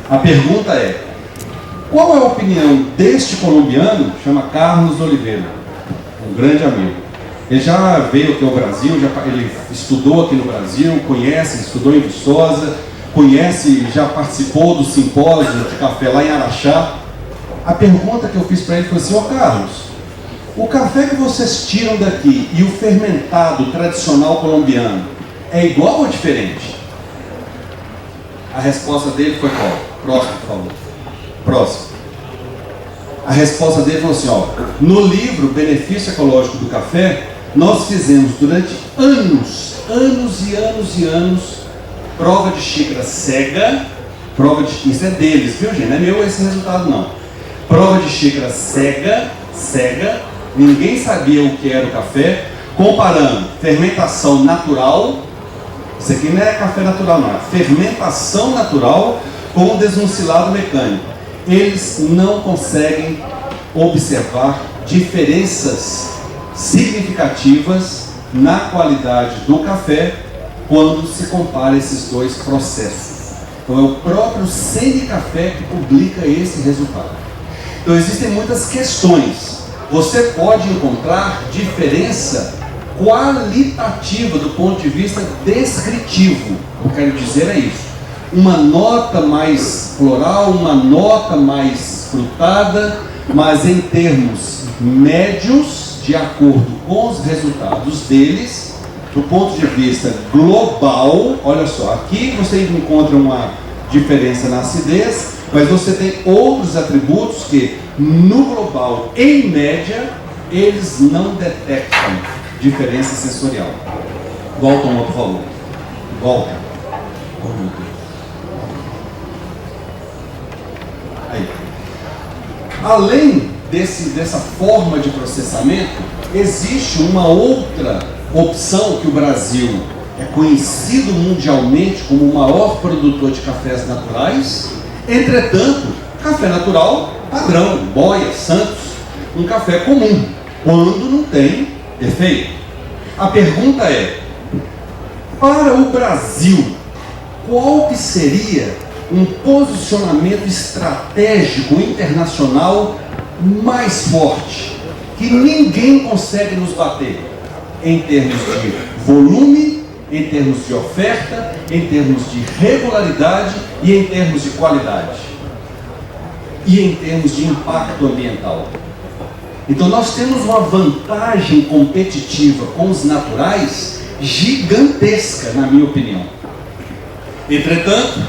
[SPEAKER 3] A pergunta é: qual é a opinião deste colombiano, chama Carlos Oliveira, um grande amigo? Ele já veio aqui ao Brasil, ele estudou aqui no Brasil, conhece, estudou em Viçosa, conhece, já participou do simpósio de café lá em Araxá. A pergunta que eu fiz para ele foi assim: ó Carlos, o café que vocês tiram daqui e o fermentado tradicional colombiano é igual ou diferente? A resposta dele foi qual? Próximo, por favor. Próximo. A resposta dele foi assim: ó, no livro Benefício Ecológico do Café, nós fizemos durante anos e anos, prova de xícara cega, isso é deles, viu gente? Não é meu esse resultado não. Prova de xícara cega, ninguém sabia o que era o café, comparando fermentação natural, isso aqui não é café natural não, é fermentação natural com desmucilado mecânico. Eles não conseguem observar diferenças significativas na qualidade do café quando se compara esses dois processos. Então é o próprio Sene Café que publica esse resultado. Então existem muitas questões. Você pode encontrar diferença qualitativa do ponto de vista descritivo. O que eu quero dizer é isso: uma nota mais floral, uma nota mais frutada, mas em termos médios de acordo com os resultados deles, do ponto de vista global. Olha só, aqui você encontra uma diferença na acidez, mas você tem outros atributos que, no global, em média, eles não detectam diferença sensorial. Volta um outro valor. Volta. Oh, meu Deus. Aí. Além dessa forma de processamento, existe uma outra opção que o Brasil é conhecido mundialmente como o maior produtor de cafés naturais. Entretanto, café natural padrão, Boia, Santos, um café comum, quando não tem defeito. A pergunta é, para o Brasil, qual que seria um posicionamento estratégico internacional mais forte, que ninguém consegue nos bater, em termos de volume, em termos de oferta, em termos de regularidade e em termos de qualidade, e em termos de impacto ambiental? Então nós temos uma vantagem competitiva com os naturais gigantesca, na minha opinião. Entretanto,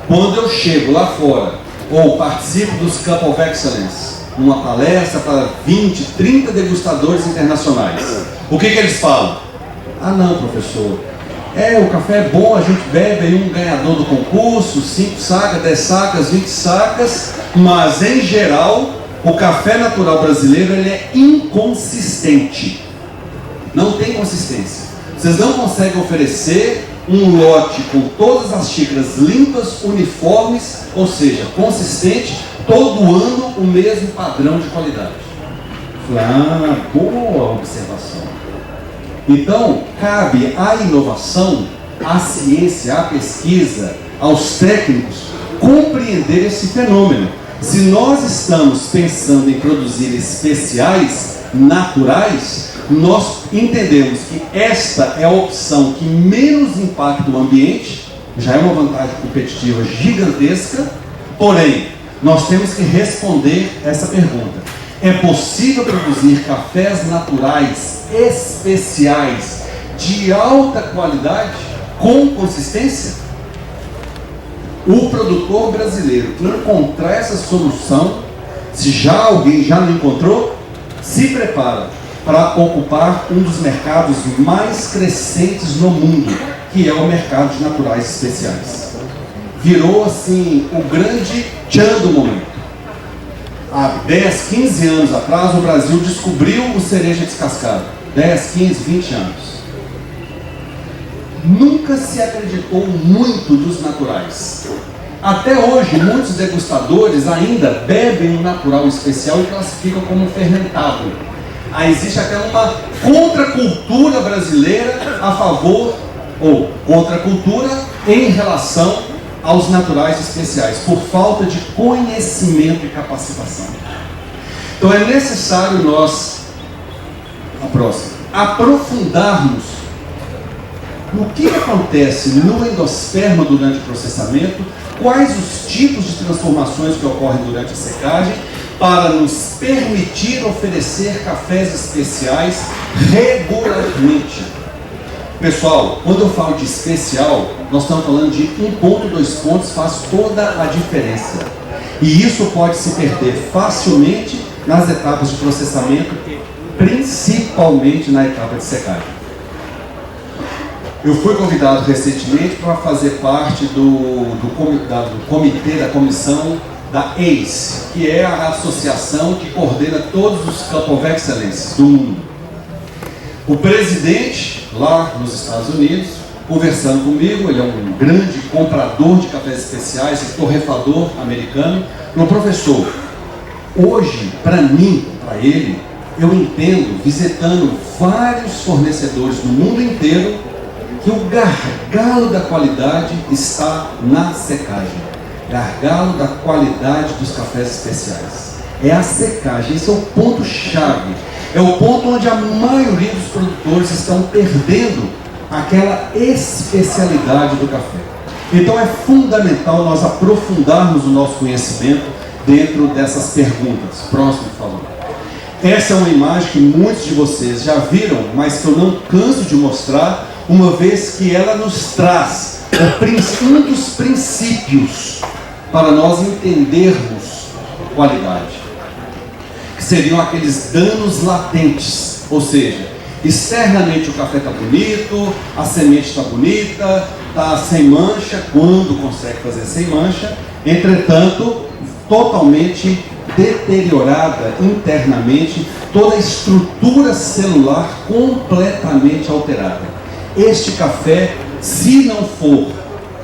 [SPEAKER 3] quando eu chego lá fora, ou participo dos Cup of Excellence, numa palestra para 20, 30 degustadores internacionais, o que eles falam? Ah não, professor, o café é bom, a gente bebe aí um ganhador do concurso, 5 sacas, 10 sacas, 20 sacas, mas em geral, o café natural brasileiro ele é inconsistente. Não tem consistência. Vocês não conseguem oferecer um lote com todas as xícaras limpas, uniformes, ou seja, consistente, todo ano o mesmo padrão de qualidade. Ah, boa observação. Então, cabe à inovação, à ciência, à pesquisa, aos técnicos, compreender esse fenômeno. Se nós estamos pensando em produzir especiais naturais, nós entendemos que esta é a opção que menos impacta o ambiente, já é uma vantagem competitiva gigantesca, porém, nós temos que responder essa pergunta. É possível produzir cafés naturais especiais de alta qualidade com consistência? O produtor brasileiro que encontrar essa solução, se já alguém já não encontrou, se prepara para ocupar um dos mercados mais crescentes no mundo, que é o mercado de naturais especiais. Virou assim o grande tchan do momento. Há 10, 15 anos atrás, o Brasil descobriu o cereja descascado. 10, 15, 20 anos. Nunca se acreditou muito dos naturais. Até hoje, muitos degustadores ainda bebem um natural especial e classificam como fermentado. Aí existe até uma contracultura brasileira a favor, ou contracultura em relação aos naturais especiais, por falta de conhecimento e capacitação. Então é necessário nós, aprofundarmos no que acontece no endosperma durante o processamento, quais os tipos de transformações que ocorrem durante a secagem, para nos permitir oferecer cafés especiais regularmente. Pessoal, quando eu falo de especial, nós estamos falando de 1 ponto, 2 pontos, faz toda a diferença. E isso pode se perder facilmente nas etapas de processamento, principalmente na etapa de secagem. Eu fui convidado recentemente para fazer parte do comitê, da comissão da ACE, que é a associação que coordena todos os Cup of Excellence do mundo. O presidente, lá nos Estados Unidos, conversando comigo, ele é um grande comprador de cafés especiais, torrefador americano, falou: professor, hoje, para mim, para ele, eu entendo, visitando vários fornecedores do mundo inteiro, que o gargalo da qualidade está na secagem. Gargalo da qualidade dos cafés especiais. É a secagem, esse é o ponto-chave. É o ponto onde a maioria dos produtores estão perdendo aquela especialidade do café. Então é fundamental nós aprofundarmos o nosso conhecimento dentro dessas perguntas. Próximo, por favor. Essa é uma imagem que muitos de vocês já viram, mas que eu não canso de mostrar, uma vez que ela nos traz um dos princípios para nós entendermos qualidade, que seriam aqueles danos latentes, ou seja, externamente o café está bonito, a semente está bonita, está sem mancha, quando consegue fazer sem mancha, entretanto, totalmente deteriorada internamente, toda a estrutura celular completamente alterada. Este café, se não for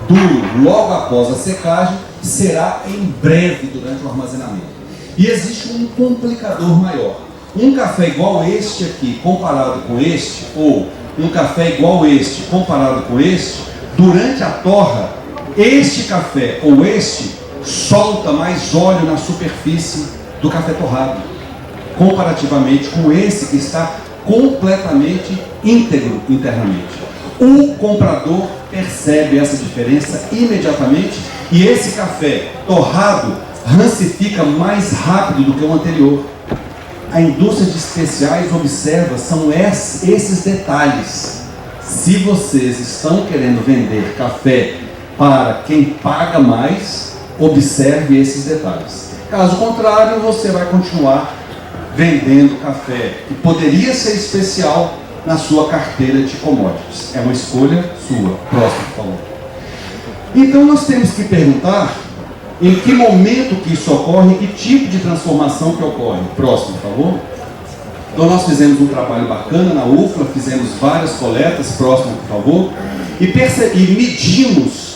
[SPEAKER 3] duro logo após a secagem, será em breve durante o armazenamento. E existe um complicador maior. Um café igual este aqui, comparado com este, ou um café igual este, comparado com este, durante a torra, este café ou este solta mais óleo na superfície do café torrado, comparativamente com esse que está completamente íntegro internamente. O comprador percebe essa diferença imediatamente e esse café torrado rancifica mais rápido do que o anterior. A indústria de especiais observa são esses detalhes. Se vocês estão querendo vender café para quem paga mais, observe esses detalhes. Caso contrário, você vai continuar vendendo café que poderia ser especial na sua carteira de commodities. É uma escolha sua. Próximo, por favor. Então nós temos que perguntar em que momento que isso ocorre, que tipo de transformação que ocorre. Próximo, por favor. Então nós fizemos um trabalho bacana na UFLA, fizemos várias coletas. Próximo, por favor. E medimos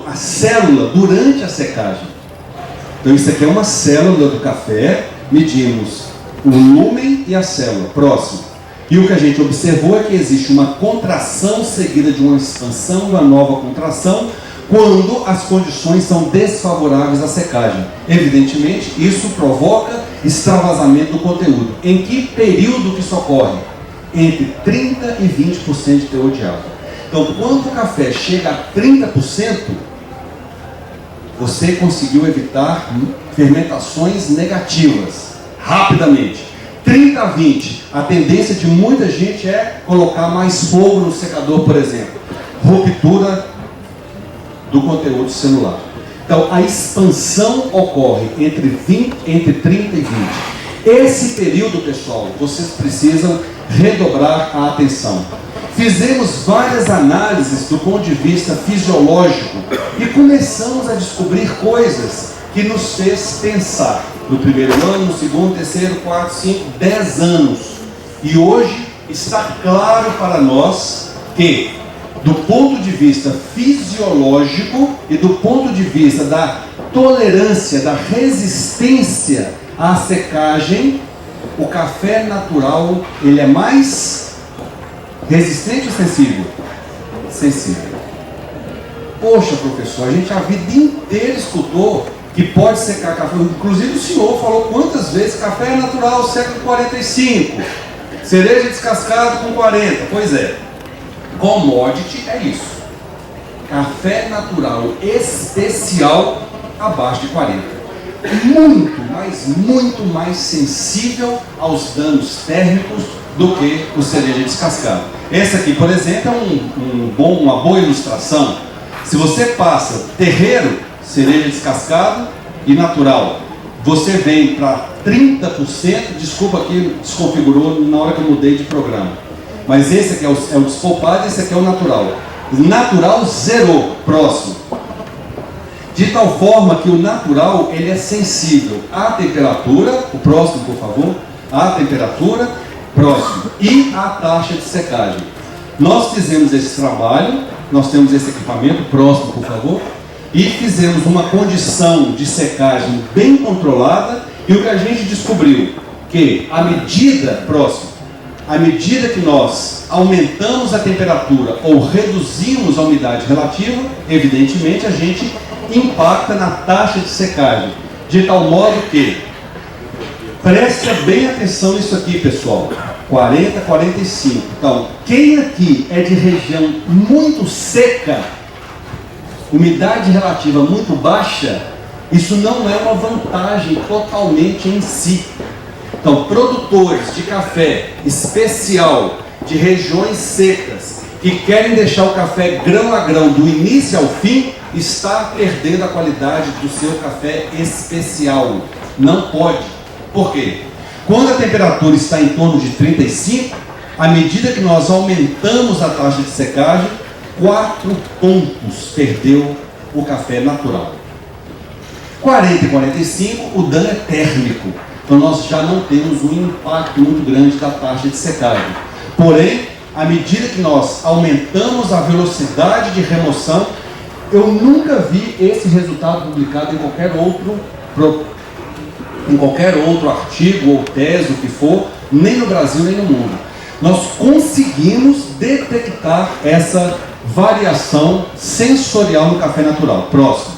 [SPEAKER 3] a célula durante a secagem. Então isso aqui é uma célula do café, medimos o lumen e a célula. Próximo. E o que a gente observou é que existe uma contração seguida de uma expansão, uma nova contração, quando as condições são desfavoráveis à secagem. Evidentemente, isso provoca extravasamento do conteúdo. Em que período que isso ocorre? Entre 30% e 20% de teor de água. Então, quando o café chega a 30%, você conseguiu evitar fermentações negativas, rapidamente. 30 a 20, a tendência de muita gente é colocar mais fogo no secador, por exemplo. Ruptura do conteúdo celular. Então, a expansão ocorre entre 30 e 20. Esse período, pessoal, vocês precisam redobrar a atenção. Fizemos várias análises do ponto de vista fisiológico e começamos a descobrir coisas que nos fez pensar no primeiro ano, no segundo, terceiro, quarto, 5, 10 anos. E hoje está claro para nós que, do ponto de vista fisiológico e do ponto de vista da tolerância, da resistência à secagem, o café natural, ele é mais resistente ou sensível? Sensível. Poxa, professor, a gente a vida inteira escutou que pode secar café. Inclusive o senhor falou quantas vezes café natural seca com 45, cereja descascado com 40. Pois é, commodity é isso. Café natural especial abaixo de 40. Muito mais sensível aos danos térmicos do que o cereja descascado. Esse aqui, por exemplo, é uma boa ilustração. Se você passa terreiro, cereja descascado e natural, você vem para 30%, desculpa que desconfigurou na hora que eu mudei de programa. Mas esse aqui é o despolpado e esse aqui é o natural. Natural zerou, próximo. De tal forma que o natural, ele é sensível à temperatura, o próximo por favor, à temperatura, próximo, e à taxa de secagem. Nós fizemos esse trabalho, nós temos esse equipamento, próximo por favor, e fizemos uma condição de secagem bem controlada, e o que a gente descobriu, que à medida que nós aumentamos a temperatura ou reduzimos a umidade relativa, evidentemente a gente impacta na taxa de secagem, de tal modo que, preste bem atenção nisso aqui, pessoal, 40, 45. Então, quem aqui é de região muito seca, umidade relativa muito baixa, isso não é uma vantagem totalmente em si. Então, produtores de café especial de regiões secas que querem deixar o café grão a grão do início ao fim, está perdendo a qualidade do seu café especial. Não pode. Por quê? Quando a temperatura está em torno de 35, à medida que nós aumentamos a taxa de secagem, 4 pontos perdeu o café natural. 40 e 45, o dano é térmico. Então nós já não temos um impacto muito grande da taxa de secagem. Porém, à medida que nós aumentamos a velocidade de remoção, eu nunca vi esse resultado publicado em qualquer outro artigo ou tese, o que for, nem no Brasil nem no mundo. Nós conseguimos detectar essa variação sensorial no café natural. Próximo.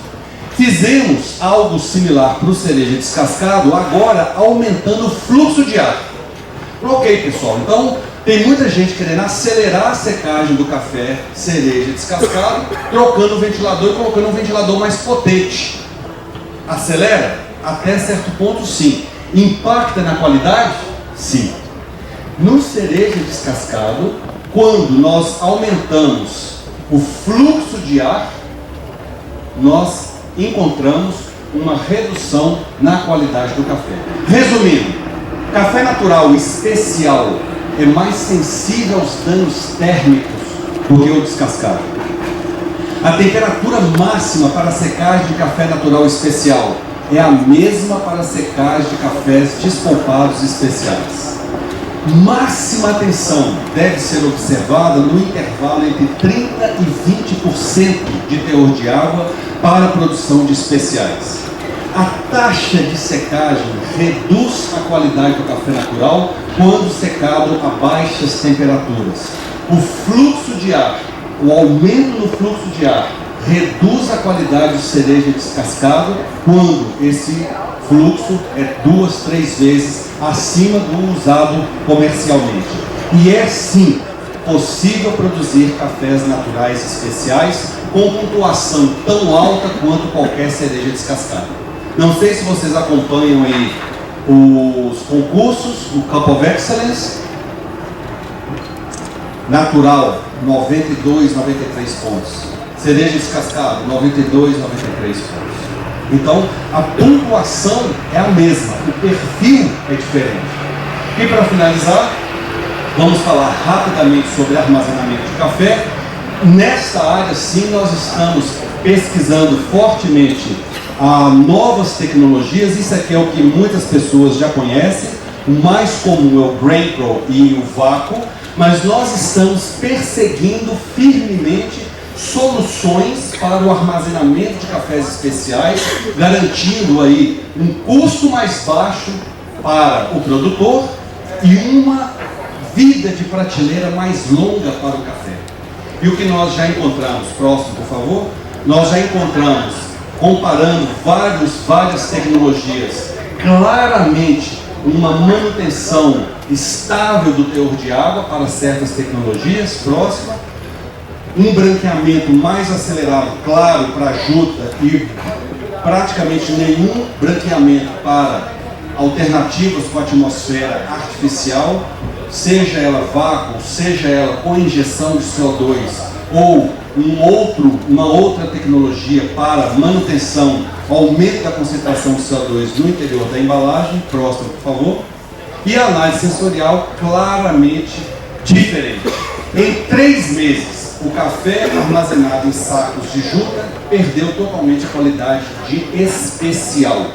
[SPEAKER 3] Fizemos algo similar para o cereja descascado, agora aumentando o fluxo de ar. Ok, pessoal, então tem muita gente querendo acelerar a secagem do café cereja descascado, trocando o ventilador e colocando um ventilador mais potente. Acelera? Até certo ponto, sim. Impacta na qualidade? Sim. No cereja descascado, quando nós aumentamos o fluxo de ar, nós encontramos uma redução na qualidade do café. Resumindo, café natural especial é mais sensível aos danos térmicos do que o descascado. A temperatura máxima para a secagem de café natural especial é a mesma para a secagem de cafés despolpados especiais. Máxima atenção deve ser observada no intervalo entre 30% e 20% de teor de água para a produção de especiais. A taxa de secagem reduz a qualidade do café natural quando secado a baixas temperaturas. O fluxo de ar, o aumento no fluxo de ar, reduz a qualidade do cereja descascado quando esse fluxo é 2, 3 vezes acima do usado comercialmente. E é sim possível produzir cafés naturais especiais com pontuação tão alta quanto qualquer cereja descascada. Não sei se vocês acompanham aí os concursos, o Cup of Excellence, natural, 92, 93 pontos. Cereja descascada, 92, 93 pontos. Então, a pontuação é a mesma, o perfil é diferente. E para finalizar, vamos falar rapidamente sobre armazenamento de café. Nesta área, sim, nós estamos pesquisando fortemente novas tecnologias. Isso aqui é o que muitas pessoas já conhecem. O mais comum é o GrainPro e o vácuo, mas nós estamos perseguindo firmemente soluções para o armazenamento de cafés especiais, garantindo aí um custo mais baixo para o produtor e uma vida de prateleira mais longa para o café. E o que nós já encontramos, próximo por favor, nós já encontramos, comparando várias tecnologias, claramente uma manutenção estável do teor de água para certas tecnologias, próxima, um branqueamento mais acelerado, claro, para a juta e praticamente nenhum branqueamento para alternativas com a atmosfera artificial, seja ela vácuo, seja ela com injeção de CO2 ou uma outra tecnologia para manutenção, aumento da concentração de CO2 no interior da embalagem, próximo por favor, e a análise sensorial claramente diferente. Em 3 meses, o café armazenado em sacos de juta perdeu totalmente a qualidade de especial.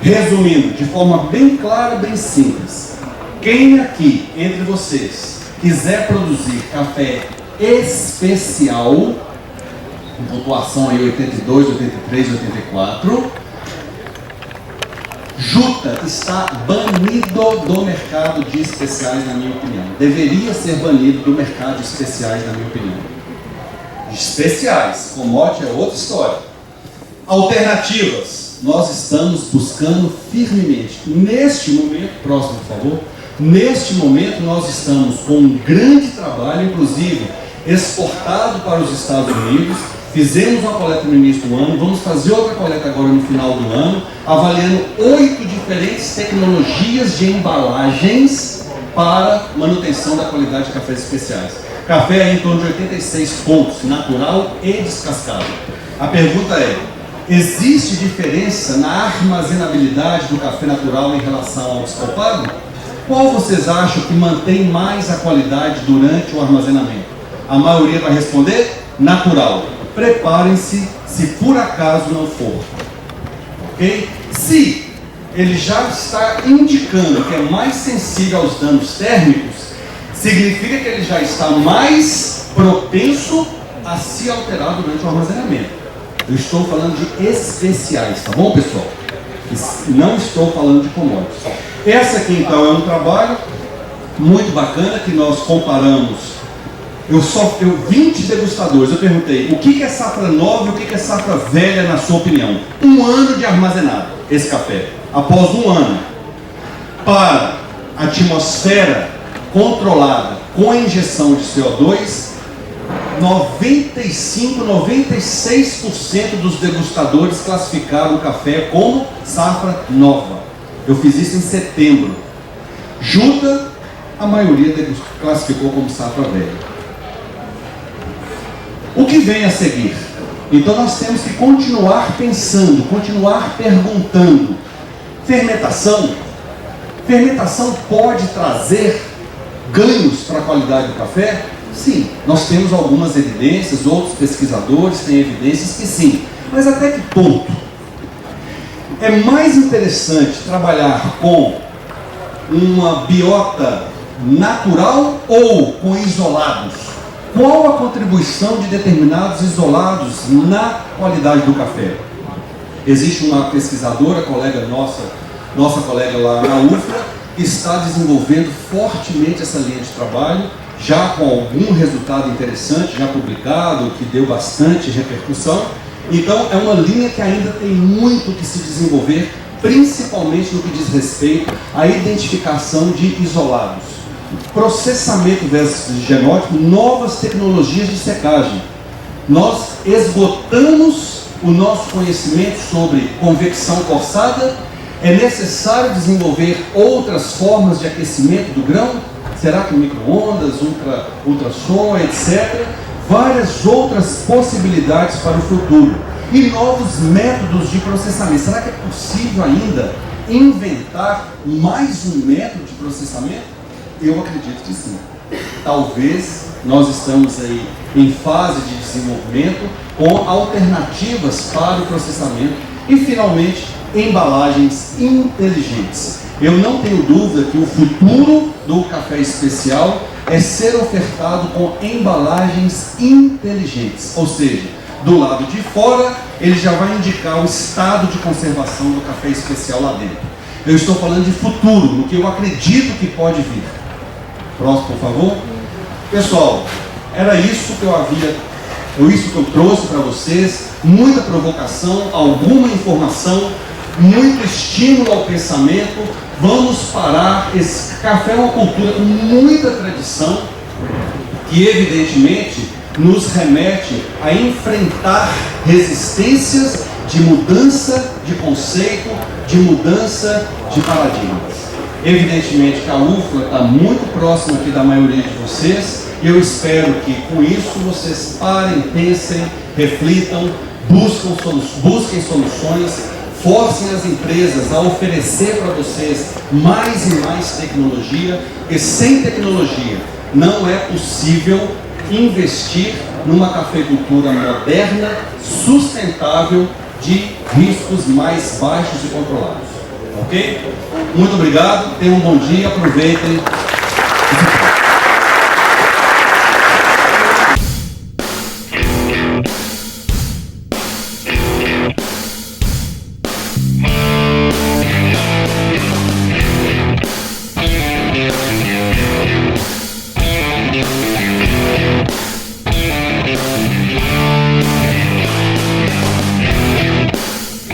[SPEAKER 3] Resumindo, de forma bem clara, bem simples, quem aqui entre vocês quiser produzir café especial, com pontuação aí 82, 83, 84, juta está banido do mercado de especiais, na minha opinião. Deveria ser banido do mercado de especiais, na minha opinião. Especiais, commodity é outra história. Alternativas, nós estamos buscando firmemente. Neste momento, próximo por favor, neste momento nós estamos com um grande trabalho, inclusive exportado para os Estados Unidos, Fizemos uma coleta no início do ano, vamos fazer outra coleta agora no final do ano, avaliando 8 diferentes tecnologias de embalagens para manutenção da qualidade de cafés especiais. Café é em torno de 86 pontos, natural e descascado. A pergunta é: existe diferença na armazenabilidade do café natural em relação ao descalcado? Qual vocês acham que mantém mais a qualidade durante o armazenamento? A maioria vai responder natural. Preparem-se se por acaso não for. Ok? Se ele já está indicando que é mais sensível aos danos térmicos, significa que ele já está mais propenso a se alterar durante o armazenamento. Eu estou falando de especiais, tá bom, pessoal? Não estou falando de commodities. Essa aqui então é um trabalho muito bacana que nós comparamos. Eu 20 degustadores, eu perguntei o que é safra nova e o que é safra velha na sua opinião. 1 ano de armazenado esse café. Após 1 ano, para atmosfera controlada com injeção de CO2, 95, 96% dos degustadores classificaram o café como safra nova. Eu fiz isso em setembro. Junta, a maioria classificou como safra velha. O que vem a seguir? Então nós temos que continuar pensando, continuar perguntando. Fermentação? Fermentação pode trazer ganhos para a qualidade do café? Sim, nós temos algumas evidências, outros pesquisadores têm evidências que sim. Mas até que ponto? É mais interessante trabalhar com uma biota natural ou com isolados? Qual a contribuição de determinados isolados na qualidade do café? Existe uma pesquisadora, colega nossa colega lá na UFRA, que está desenvolvendo fortemente essa linha de trabalho, já com algum resultado interessante, já publicado, que deu bastante repercussão. Então é uma linha que ainda tem muito que se desenvolver, principalmente no que diz respeito à identificação de isolados. Processamento versus genótipo, novas tecnologias de secagem. Nós esgotamos o nosso conhecimento sobre convecção forçada. É necessário desenvolver outras formas de aquecimento do grão? Será que micro-ondas, ultrassom, etc. Várias outras possibilidades para o futuro. E novos métodos de processamento. Será que é possível ainda inventar mais um método de processamento? Eu acredito que sim. Talvez nós estamos aí em fase de desenvolvimento com alternativas para o processamento e, finalmente, embalagens inteligentes. Eu não tenho dúvida que o futuro do café especial é ser ofertado com embalagens inteligentes, ou seja, do lado de fora ele já vai indicar o estado de conservação do café especial lá dentro. Eu estou falando de futuro, no que eu acredito que pode vir. Próximo, por favor. Pessoal, era isso que eu trouxe para vocês. Muita provocação, alguma informação, muito estímulo ao pensamento. Vamos parar. Esse café é uma cultura com muita tradição, que evidentemente nos remete a enfrentar resistências de mudança de conceito, de mudança de paradigmas. Evidentemente que a UFLA está muito próxima aqui da maioria de vocês, e eu espero que com isso vocês parem, pensem, reflitam, busquem soluções, forcem as empresas a oferecer para vocês mais e mais tecnologia, porque sem tecnologia não é possível investir numa cafeicultura moderna, sustentável, de riscos mais baixos e controlados. Ok? Muito obrigado, tenham um bom dia, aproveitem.